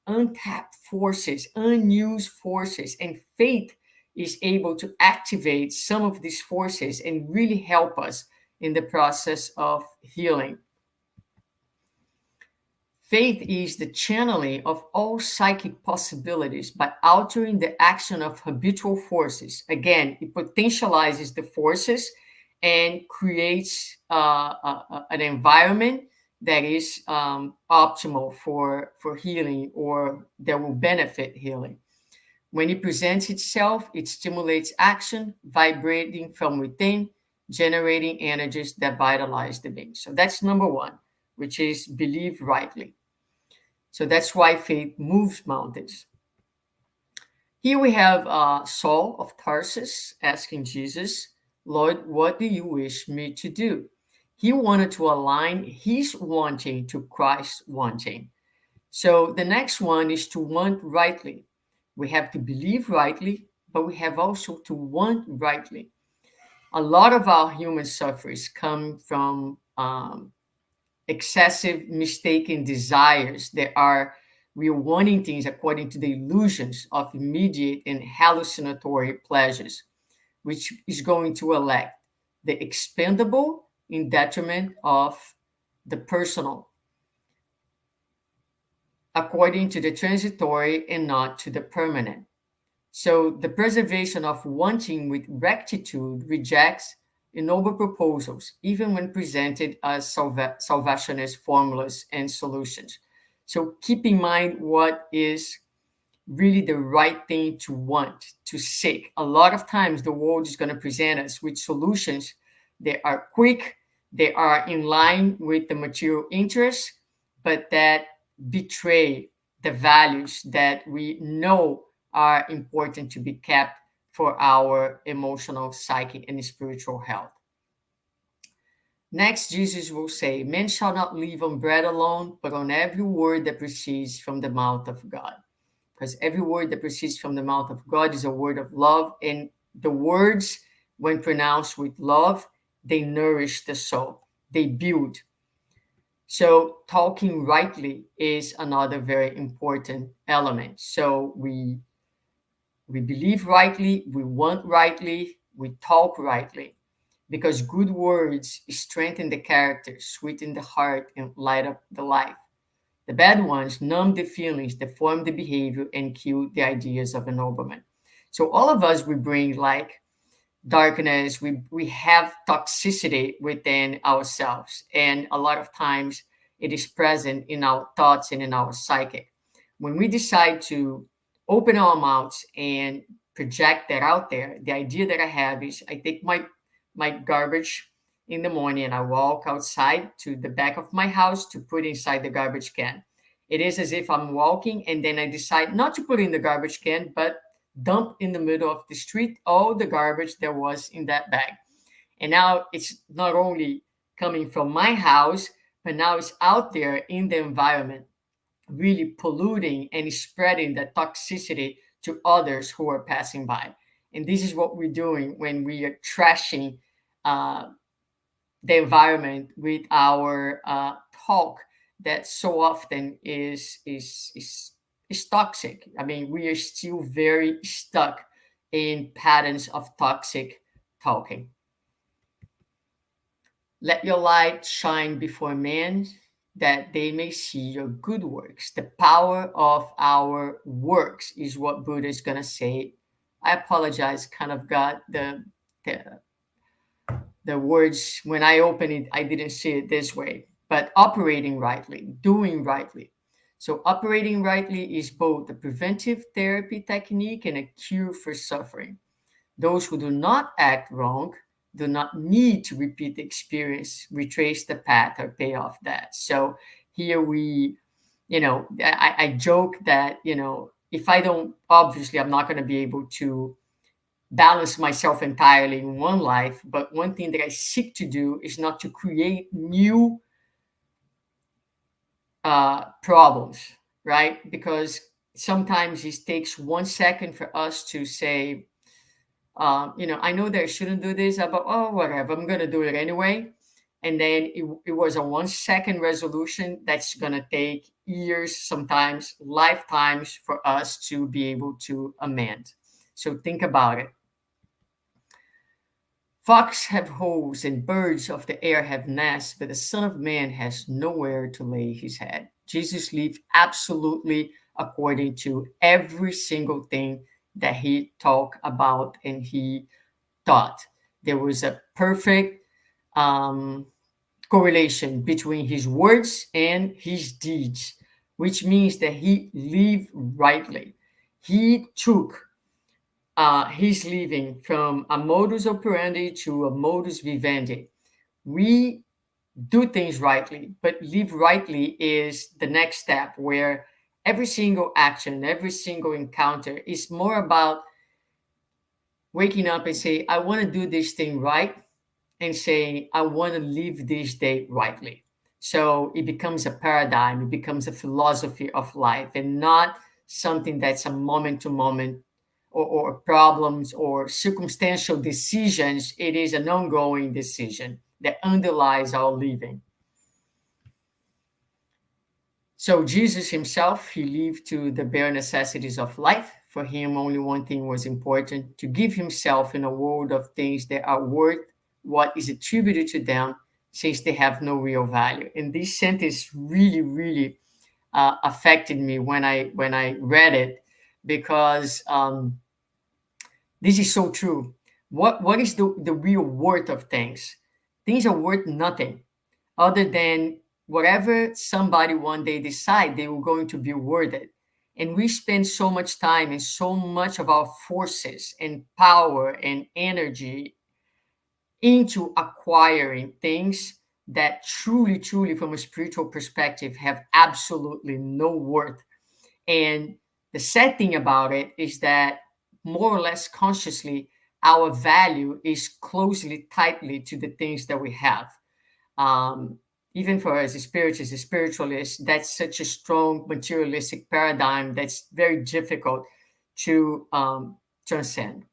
untapped forces, unused forces, and faith is able to activate some of these forces and really help us in the process of healing. Faith is the channeling of all psychic possibilities by altering the action of habitual forces. Again, it potentializes the forces and creates an environment that is optimal for healing or that will benefit healing. When it presents itself, it stimulates action, vibrating from within, generating energies that vitalize the being. So that's number one, which is believe rightly. So that's why faith moves mountains. Here we have Saul of Tarsus asking Jesus, "Lord, what do you wish me to do?" He wanted to align his wanting to Christ's wanting. So the next one is to want rightly. We have to believe rightly, but we have also to want rightly. A lot of our human sufferings come from excessive mistaken desires that are we're wanting things according to the illusions of immediate and hallucinatory pleasures, which is going to elect the expendable in detriment of the personal, according to the transitory and not to the permanent. So the preservation of wanting with rectitude rejects ignoble proposals, even when presented as salvationist formulas and solutions. So keep in mind what is really the right thing to want, to seek. A lot of times the world is going to present us with solutions that are quick, they are in line with the material interests, but that betray the values that we know are important to be kept for our emotional, psychic, and spiritual health. Next, Jesus will say, "Men shall not live on bread alone, but on every word that proceeds from the mouth of God." Because every word that proceeds from the mouth of God is a word of love. And the words, when pronounced with love, they nourish the soul, they build. So talking rightly is another very important element. So we We believe rightly, we want rightly, we talk rightly. Because good words strengthen the character, sweeten the heart, and light up the life. The bad ones numb the feelings, deform the behavior, and kill the ideas of a nobleman. So all of us, we bring like darkness, we have toxicity within ourselves. And a lot of times it is present in our thoughts and in our psychic. When we decide to open our mouths and project that out there, the idea that I have is I take my garbage in the morning and I walk outside to the back of my house to put inside the garbage can. It is as if I'm walking and then I decide not to put in the garbage can, but dump in the middle of the street all the garbage there was in that bag. And now it's not only coming from my house, but now it's out there in the environment, really polluting and spreading the toxicity to others who are passing by. And this is what we're doing when we are trashing uh, the environment with our talk that so often is toxic. I mean, we are still very stuck in patterns of toxic talking. Let your light shine before men that they may see your good works. The power of our works is what Buddha is going to say. I apologize, kind of got the the words when I open it, I didn't see it this way, but operating rightly, doing rightly. So, operating rightly is both a preventive therapy technique and a cure for suffering. Those who do not act wrong do not need to repeat the experience, retrace the path, or pay off that. So, here we, I joke that, if I don't, obviously, I'm not going to be able to balance myself entirely in one life. But one thing that I seek to do is not to create new problems, right? Because sometimes it takes 1 second for us to say, I know that I shouldn't do this, but oh, whatever, I'm going to do it anyway. And then it was a 1 second resolution that's going to take years, sometimes lifetimes for us to be able to amend. So think about it. Fox have holes and birds of the air have nests, but the Son of Man has nowhere to lay his head. Jesus lived absolutely according to every single thing that he talked about and he taught. There was a perfect correlation between his words and his deeds, which means that he lived rightly. He took he's living from a modus operandi to a modus vivendi. We do things rightly, but live rightly is the next step where every single action, every single encounter is more about waking up and say, I want to do this thing right, and saying, I want to live this day rightly. So it becomes a paradigm, it becomes a philosophy of life and not something that's a moment to moment or problems or circumstantial decisions. It is an ongoing decision that underlies our living. So Jesus himself, he lived to the bare necessities of life. For him, only one thing was important: to give himself in a world of things that are worth what is attributed to them, since they have no real value. And this sentence really, really affected me when I read it, because this is so true. What is the real worth of things? Things are worth nothing other than whatever somebody one day decide they were going to be worth it. And we spend so much time and so much of our forces and power and energy into acquiring things that truly, truly, from a spiritual perspective, have absolutely no worth. And the sad thing about it is that more or less consciously, our value is closely, tightly to the things that we have. Um, Even for us as spiritists, as spiritualists, that's such a strong materialistic paradigm that's very difficult to transcend.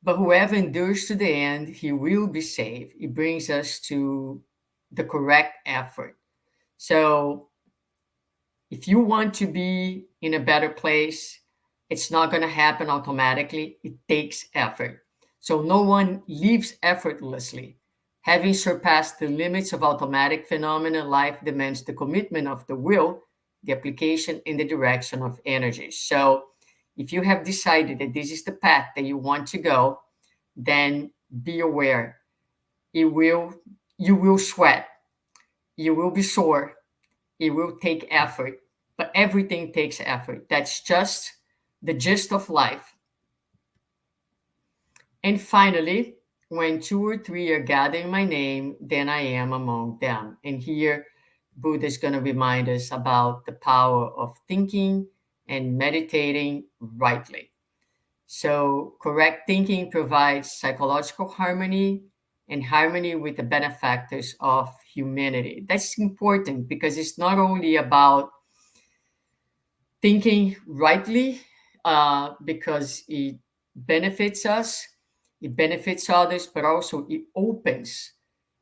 But whoever endures to the end, he will be saved. It brings us to the correct effort. So if you want to be in a better place, It's not going to happen automatically. It takes effort. So no one lives effortlessly. Having surpassed the limits of automatic phenomena, life demands the commitment of the will, the application, and the direction of energy. So if you have decided that this is the path that you want to go, then be aware. It will, you will sweat, you will be sore, it will take effort, but everything takes effort. That's just the gist of life. And finally, when two or three are gathered in my name, then I am among them. And here, Buddha is going to remind us about the power of thinking and meditating rightly. So, correct thinking provides psychological harmony and harmony with the benefactors of humanity. That's important because it's not only about thinking rightly, because it benefits us, it benefits others, but also it opens,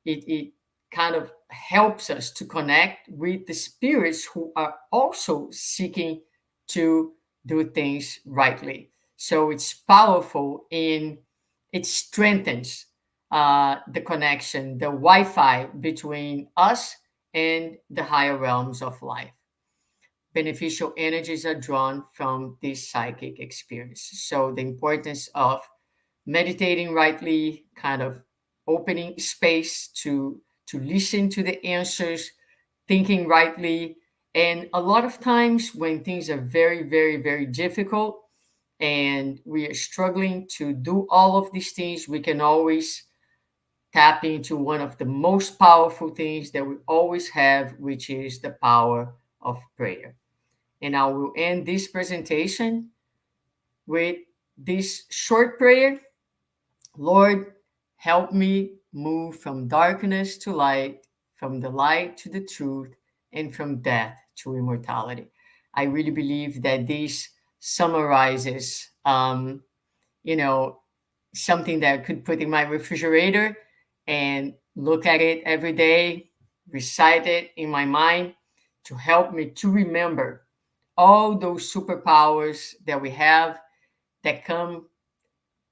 it kind of helps us to connect with the spirits who are also seeking to do things rightly. So it's powerful in, it strengthens the connection, the Wi-Fi between us and the higher realms of life. Beneficial energies are drawn from this psychic experience. So the importance of meditating rightly, kind of opening space to listen to the answers, thinking rightly. And a lot of times when things are very, very, very difficult and we are struggling to do all of these things, we can always tap into one of the most powerful things that we always have, which is the power of prayer. And I will end this presentation with this short prayer. Lord, help me move from darkness to light, from the light to the truth, and from death to immortality. I really believe that this summarizes, you know, something that I could put in my refrigerator and look at it every day, recite it in my mind to help me to remember all those superpowers that we have that come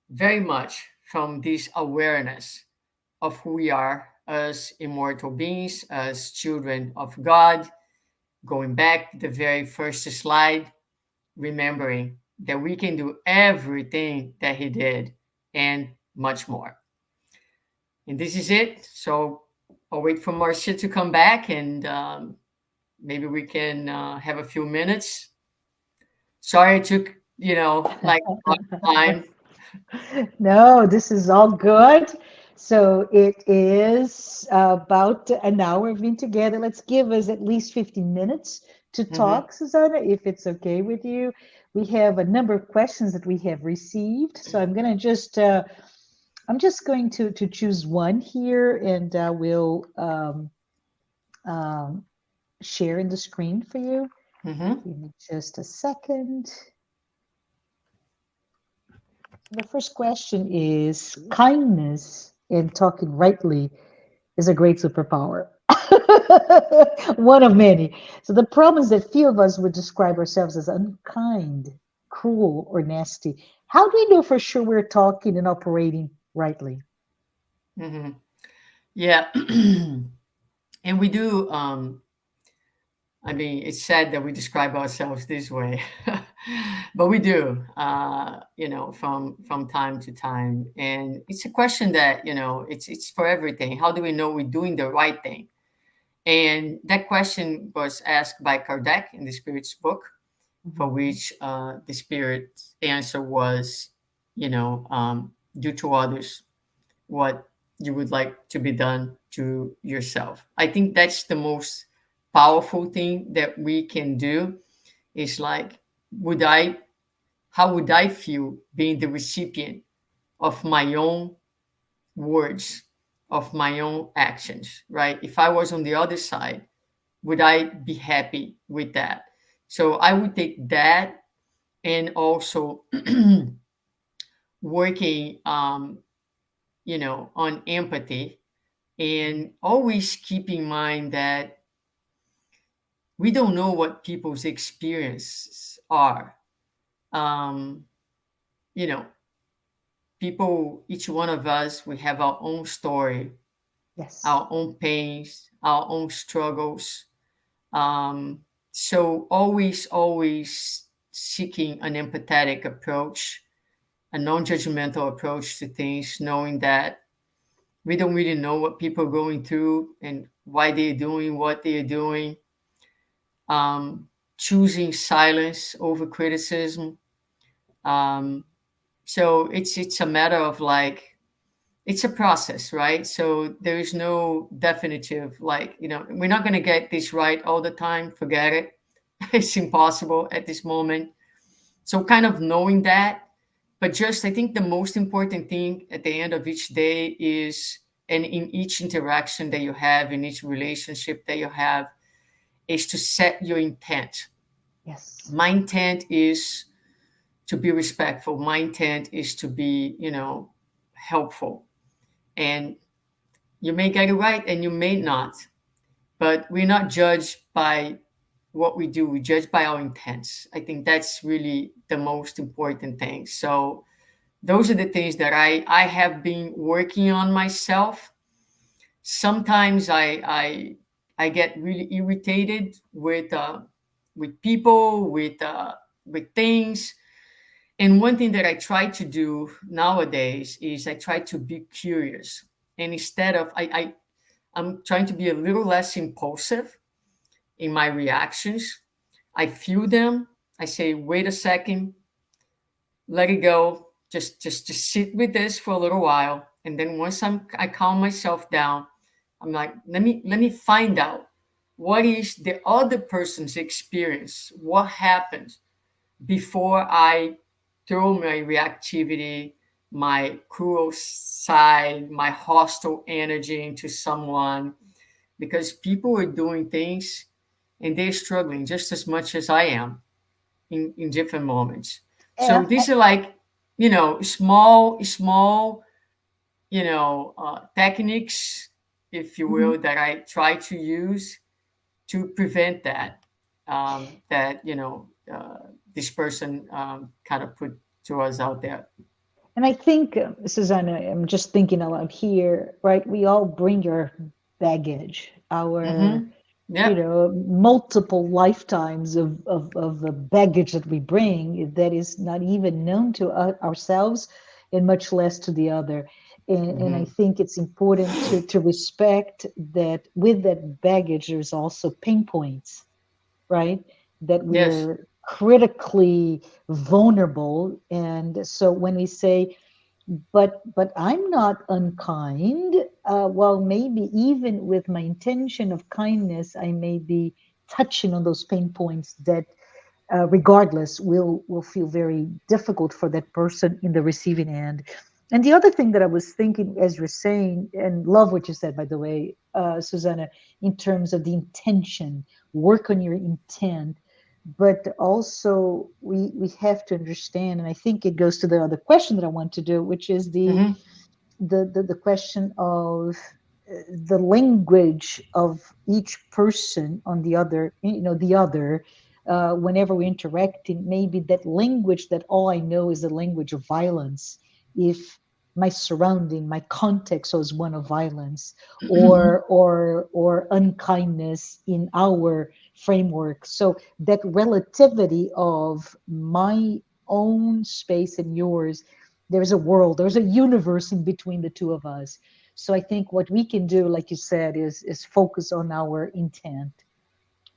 very much from this awareness of who we are as immortal beings, as children of God. Going back to the very first slide, remembering that we can do everything that He did and much more. And this is it. So I'll wait for Marcia to come back and maybe we can have a few minutes. Sorry it took, like a lot of time. No, this is all good. So it is about an hour we've been together. Let's give us at least 15 minutes to Mhm. talk, Susanna, if it's okay with you. We have a number of questions that we have received. So I'm just going to choose one here and we'll um, share in the screen for you. Mhm. Give me just a second. The first question is kindness and talking rightly is a great superpower. One of many. So the problem is that few of us would describe ourselves as unkind, cruel, or nasty. How do we know for sure we're talking and operating rightly? Mhm. Yeah. And we do, I mean, it's sad that we describe ourselves this way, but we do, from time to time. And it's a question that, it's for everything. How do we know we're doing the right thing? And that question was asked by Kardec in the Spirit's book, for Mhm. which the Spirit's answer was, do to others what you would like to be done to yourself. I think that's the most powerful thing that we can do is like, would I, how would I feel being the recipient of my own words, of my own actions, right? If I was on the other side, would I be happy with that? So I would take that and also working, on empathy and always keep in mind that we don't know what people's experiences are. um, you know, people, each one of us, we have our own story, Yes. our own pains, our own struggles. Um, so always seeking an empathetic approach, a non-judgmental approach to things, knowing that we don't really know what people are going through and why they're doing what they're doing. Um, choosing silence over criticism. Um, so it's a matter of like it's a process, right? So there is no definitive like we're not going to get this right all the time. Forget it. It's impossible at this moment. So kind of knowing that, but just I think the most important thing at the end of each day is, and in each interaction that you have, in each relationship that you have, is to set your intent. Yes. My intent is to be respectful. My intent is to be, helpful. And you may get it right and you may not, but we're not judged by what we do. We judge by our intents. I think that's really the most important thing. So those are the things that I have been working on myself. Sometimes I get really irritated with people, with things. And one thing that I try to do nowadays is I try to be curious. And instead of I'm trying to be a little less impulsive in my reactions. I feel them. I say, wait a second, let it go. Just sit with this for a little while. And then once I calm myself down, I'm like, let me find out what is the other person's experience, what happened before I throw my reactivity, my cruel side, my hostile energy into someone, because people are doing things and they're struggling just as much as I am in different moments. So Yeah. these are like, small, techniques, if you Mhm. will, that I try to use to prevent that this person kind of put to us out there. And I think, Susanna, I'm just thinking aloud here, right? We all bring our baggage, our, Mm-hmm. Yep. multiple lifetimes of the baggage that we bring that is not even known to ourselves and much less to the other. And I Mm-hmm. think it's important to respect that with that baggage, there's also pain points, right? That Yes. we're critically vulnerable. And so when we say, but I'm not unkind, well, maybe even with my intention of kindness, I may be touching on those pain points that regardless will feel very difficult for that person in the receiving end. And the other thing that I was thinking as you're saying, and love what you said, by the way, Susanna, in terms of the intention, work on your intent, but also we have to understand, and I think it goes to the other question that I want to do, which is Mm-hmm. the question of the language of each person on the other, the other, whenever we're interacting, maybe that language that all I know is the language of violence. If my surrounding, my context was one of violence, or unkindness in our framework. So that relativity of my own space and yours, there's a world, there's a universe in between the two of us. So I think what we can do, like you said, is focus on our intent.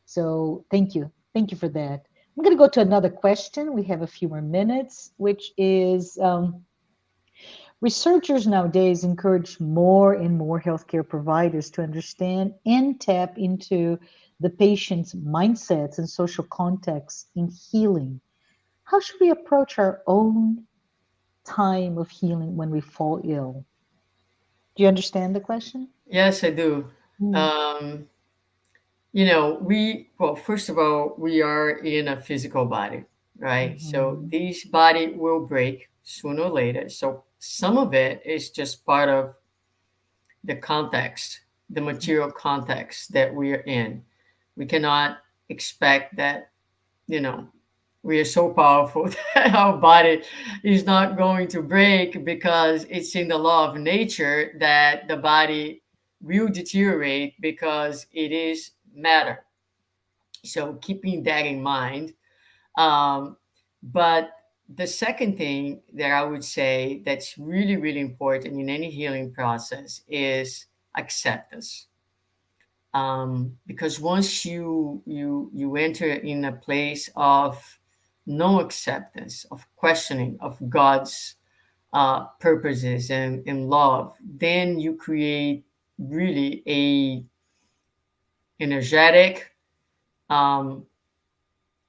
So thank you for that. I'm going to go to another question. We have a few more minutes, which is, researchers nowadays encourage more and more healthcare providers to understand and tap into the patient's mindsets and social contexts in healing. How should we approach our own time of healing when we fall ill? Do you understand the question? Yes, I do. Mm. Um, well, first of all, we are in a physical body, right? So Mhm. this body will break sooner or later. So some of it is just part of the context, the material context that we're in. We cannot expect that, you know, we are so powerful that our body is not going to break, because it's in the law of nature that the body will deteriorate because it is matter. So keeping that in mind. Um, but the second thing that I would say that's really, really important in any healing process is acceptance. Because once you enter in a place of no acceptance, of questioning of God's purposes and love, then you create really a energetic um,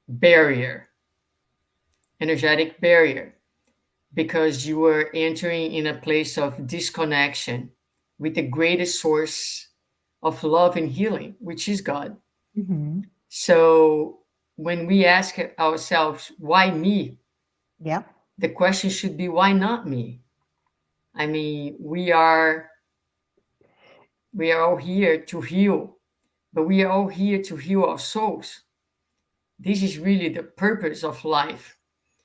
barrier, energetic barrier, because you are entering in a place of disconnection with the greatest source of love and healing, which is God. Mm-hmm. So when we ask ourselves, why me? Yeah. The question should be, why not me? I mean, we are all here to heal, but we are all here to heal our souls. This is really the purpose of life,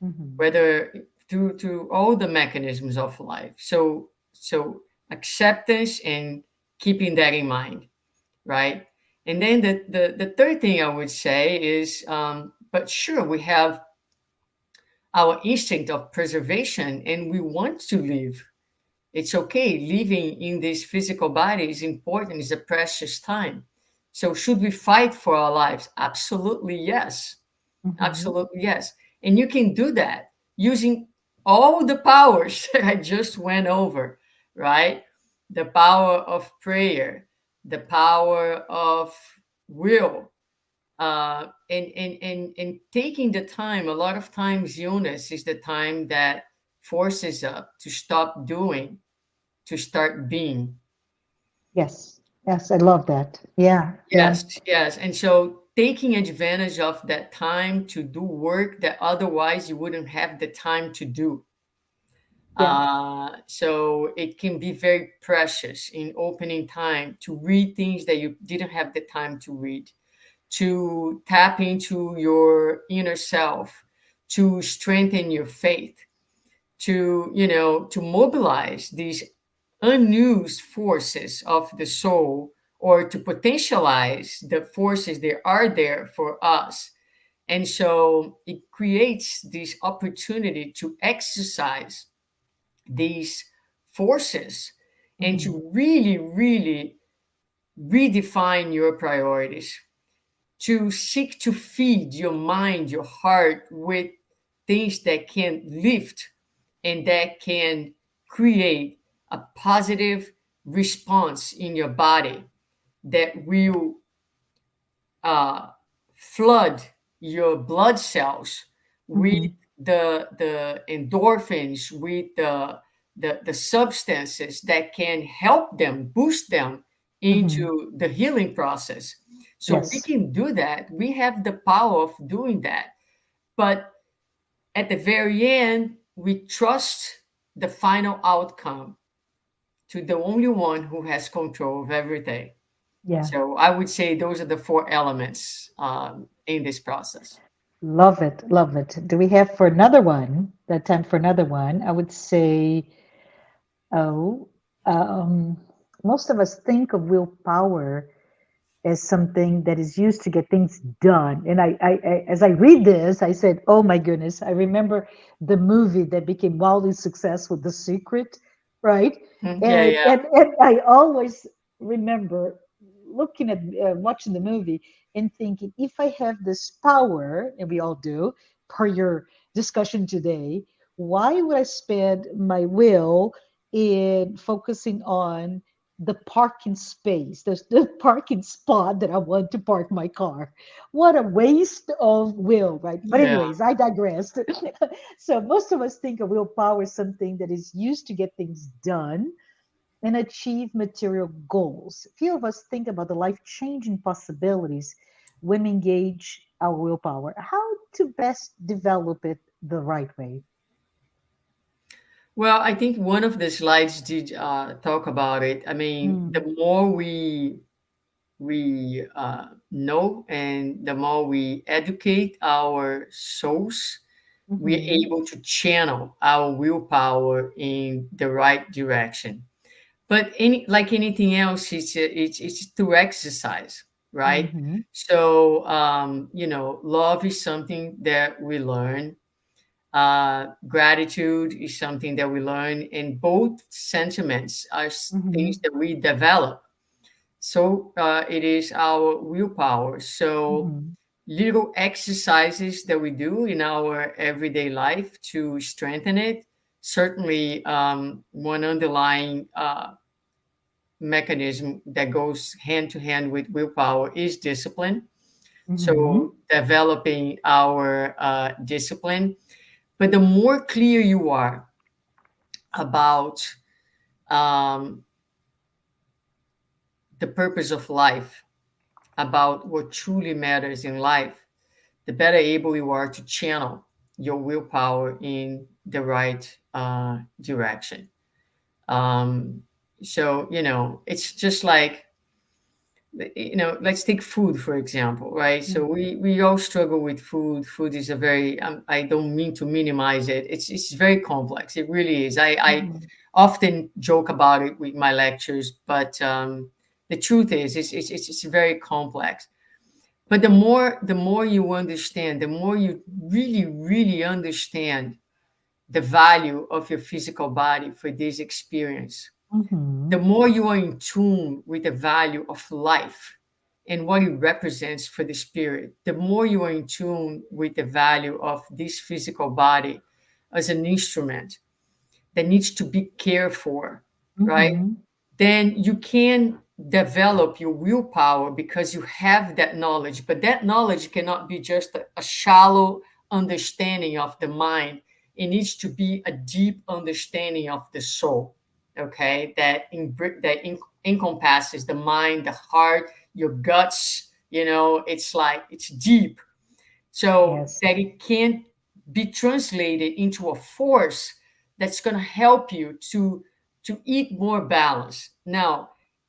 Mm-hmm. whether through all the mechanisms of life. So acceptance and keeping that in mind, right? And then the third thing I would say is, but sure, we have our instinct of preservation and we want to live. It's okay. Living in this physical body is important, it's a precious time. So should we fight for our lives? Absolutely yes. Mm-hmm. Absolutely yes. And you can do that using all the powers that I just went over, right? The power of prayer, the power of will, and taking the time. A lot of times illness is the time that forces us to stop doing, to start being. Yes. Yes. I love that. Yeah. Yeah. Yes, yes. And so taking advantage of that time to do work that otherwise you wouldn't have the time to do. Yeah. So it can be very precious in opening time to read things that you didn't have the time to read, to tap into your inner self, to strengthen your faith, to mobilize these unused forces of the soul, or to potentialize the forces that are there for us. And so it creates this opportunity to exercise these forces and Mm-hmm. to really, really redefine your priorities, to seek to feed your mind, your heart with things that can lift and that can create a positive response in your body that will uh, flood your blood cells with Mm-hmm. the endorphins, with the substances that can help them, boost them Mm-hmm. into the healing process. So we Yes. can do that. We have the power of doing that. But at the very end, we trust the final outcome to the only one who has control of everything. Yeah. So I would say those are the four elements in this process. Love it. Love it. Do we have for another one? That time for another one? I would say, oh, um, most of us think of willpower as something that is used to get things done. And as I read this, I said, "Oh my goodness!" I remember the movie that became wildly successful, The Secret, right? Yeah, And yeah, and I always remember looking at watching the movie and thinking, if I have this power, and we all do, per your discussion today, why would I spend my will in focusing on the parking space, the parking spot that I want to park my car? What a waste of will, right? But yeah. anyways, I digressed. So most of us think of willpower as something that is used to get things done and achieve material goals. Few of us think about the life-changing possibilities when we engage our willpower. How to best develop it the right way? Well, I think one of the slides did talk about it. I mean, the Mm, more we we know and the more we educate our souls, we're Mm-hmm. able to channel our willpower in the right direction. But like anything else, it's through exercise, right? Mm-hmm. So love is something that we learn. Gratitude is something that we learn, and both sentiments are things Mm-hmm. that we develop. So it is our willpower. So Mm-hmm. little exercises that we do in our everyday life to strengthen it. Certainly, one underlying mechanism that goes hand to hand with willpower is discipline. Mm-hmm. So developing our discipline. But the more clear you are about um, the purpose of life, about what truly matters in life, the better able you are to channel your willpower in the right direction. Um, so, it's just like, let's take food, for example, right? So we all struggle with food. Food is a very, I don't mean to minimize it. It's very complex. It really is. I Mm-hmm. often joke about it with my lectures, but the truth is, it's very complex. But the more you understand, the more you really, really understand the value of your physical body for this experience, Mm-hmm. the more you are in tune with the value of life and what it represents for the spirit, the more you are in tune with the value of this physical body as an instrument that needs to be cared for, right? Mm-hmm. Then you can develop your willpower because you have that knowledge. But that knowledge cannot be just a shallow understanding of the mind. It needs to be a deep understanding of the soul. Okay, encompasses the mind, the heart, your guts. It's like it's deep, so Yes. that it can be translated into a force that's going to help you to eat more balance. Now,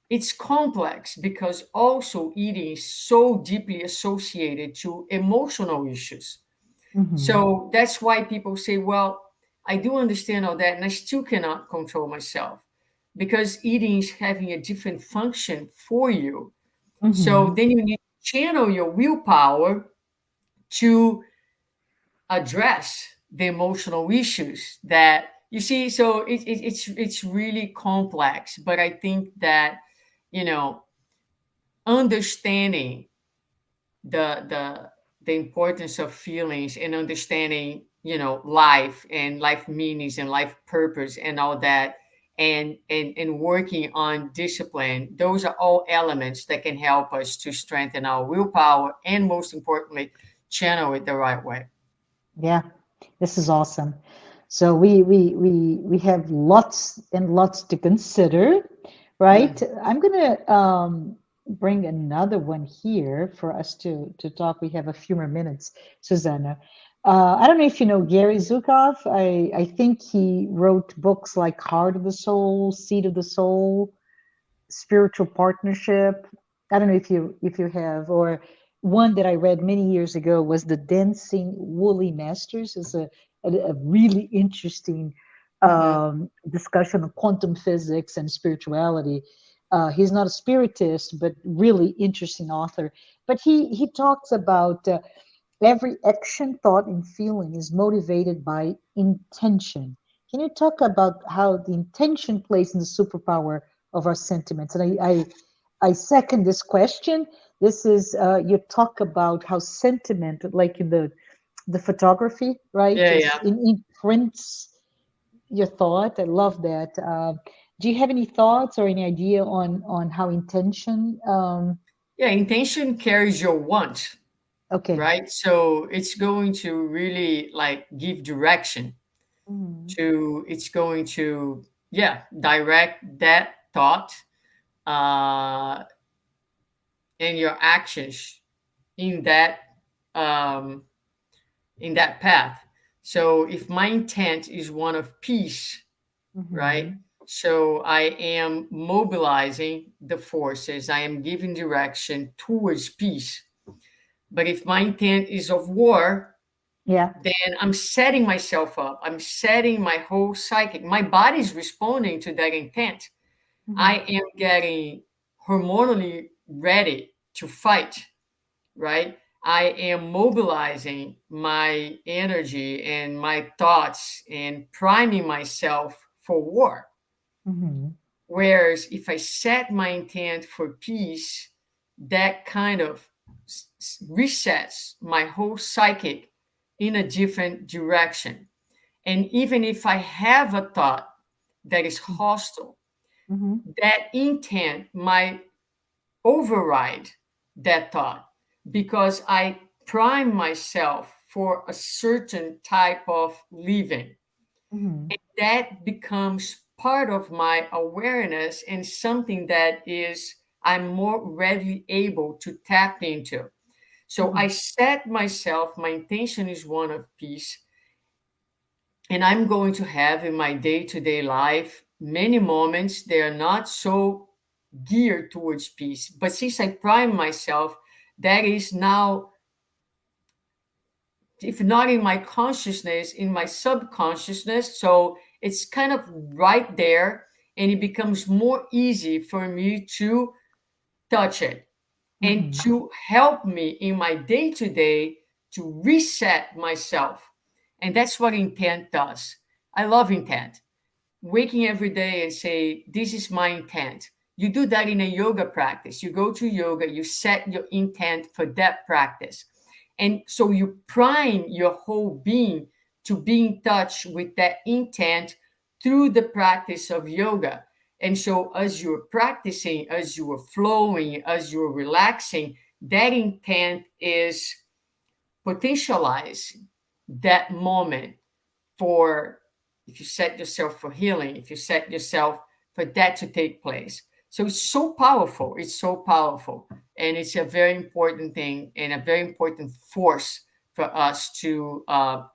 it's complex because also eating is so deeply associated to emotional issues. Mm-hmm. So that's why people say, well, I do understand all that and I still cannot control myself, because eating is having a different function for you. So Mm-hmm. then you need to channel your willpower to address the emotional issues that you see. So it's really complex, but I think that you know understanding the importance of feelings and understanding life and life meanings and life purpose and all that, and working on discipline, those are all elements that can help us to strengthen our willpower and most importantly channel it the right way. Yeah, this is awesome. So we have lots and lots to consider, right? Mm. I'm gonna bring another one here for us to talk. We have a few more minutes, Susanna. I don't know if you know Gary Zukov. I think he wrote books like Heart of the Soul, Seed of the Soul, Spiritual Partnership. I don't know if you have, or one that I read many years ago was The Dancing Woolly Masters. Is a really interesting Mhm. discussion of quantum physics and spirituality. He's not a spiritist, but really interesting author. But he talks about every action, thought, and feeling is motivated by intention. Can you talk about how the intention plays in the superpower of our sentiments? And I second this question. This is you talk about how sentiment, like in the photography, right, Yeah, is yeah. imprints your thought. I love that. Do you have any thoughts or any idea on how intention? Yeah, intention carries your want, Okay. right? So it's going to really like give direction Mhm. to, it's going to, yeah, direct that thought uh, and your actions in um, that path. So if my intent is one of peace, right? Mhm. So I am mobilizing the forces. I am giving direction towards peace. But if my intent is of war, Yeah. then I'm setting myself up. I'm setting my whole psychic. My body's responding to that intent. Mm-hmm. I am getting hormonally ready to fight, right? I am mobilizing my energy and my thoughts and priming myself for war. Mm-hmm. Whereas if I set my intent for peace, that kind of resets my whole psychic in a different direction. And even if I have a thought that is hostile, Mm-hmm. that intent might override that thought because I prime myself for a certain type of living. Mm-hmm. And that becomes part of my awareness and something that is I'm more readily able to tap into. So Mm-hmm. I set myself, my intention is one of peace, and I'm going to have in my day-to-day life many moments they are not so geared towards peace. But since I prime myself, that is now, if not in my consciousness, in my subconsciousness. So it's kind of right there, and it becomes more easy for me to touch it and Mm-hmm. to help me in my day to day to reset myself. And that's what intent does. I love intent. Waking every day and say, this is my intent. You do that in a yoga practice. You go to yoga, you set your intent for that practice. And so you prime your whole being to be in touch with that intent through the practice of yoga. And so as you're practicing, as you are flowing, as you're relaxing, that intent is potentializing that moment for, if you set yourself for healing, if you set yourself for that to take place. So it's so powerful. It's so powerful. And it's a very important thing and a very important force for us to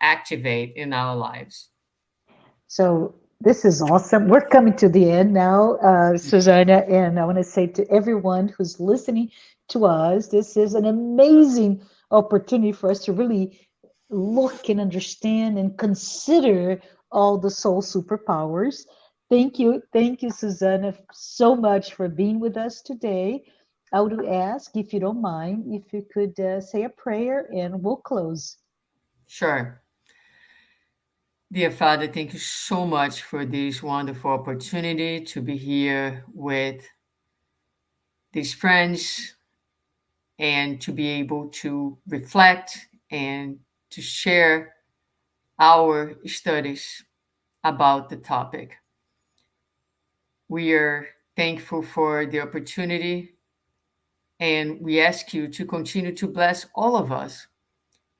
activate in our lives. So this is awesome. We're coming to the end now, Susanna, and I want to say to everyone who's listening to us, this is an amazing opportunity for us to really look and understand and consider all the soul superpowers. Thank you, Susanna, so much for being with us today. I would ask, if you don't mind, if you could say a prayer and we'll close. Sure. Dear Father, thank you so much for this wonderful opportunity to be here with these friends and to be able to reflect and to share our studies about the topic. We are thankful for the opportunity and we ask you to continue to bless all of us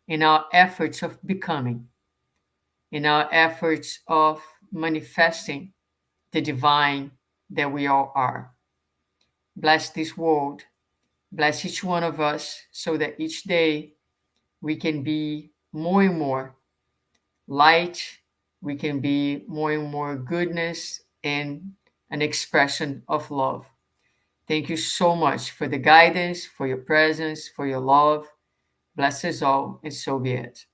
in our efforts of becoming, in our efforts of manifesting the divine that we all are. Bless this world, bless each one of us so that each day we can be more and more light, we can be more and more goodness and an expression of love. Thank you so much for the guidance, for your presence, for your love. Bless us all, and so be it.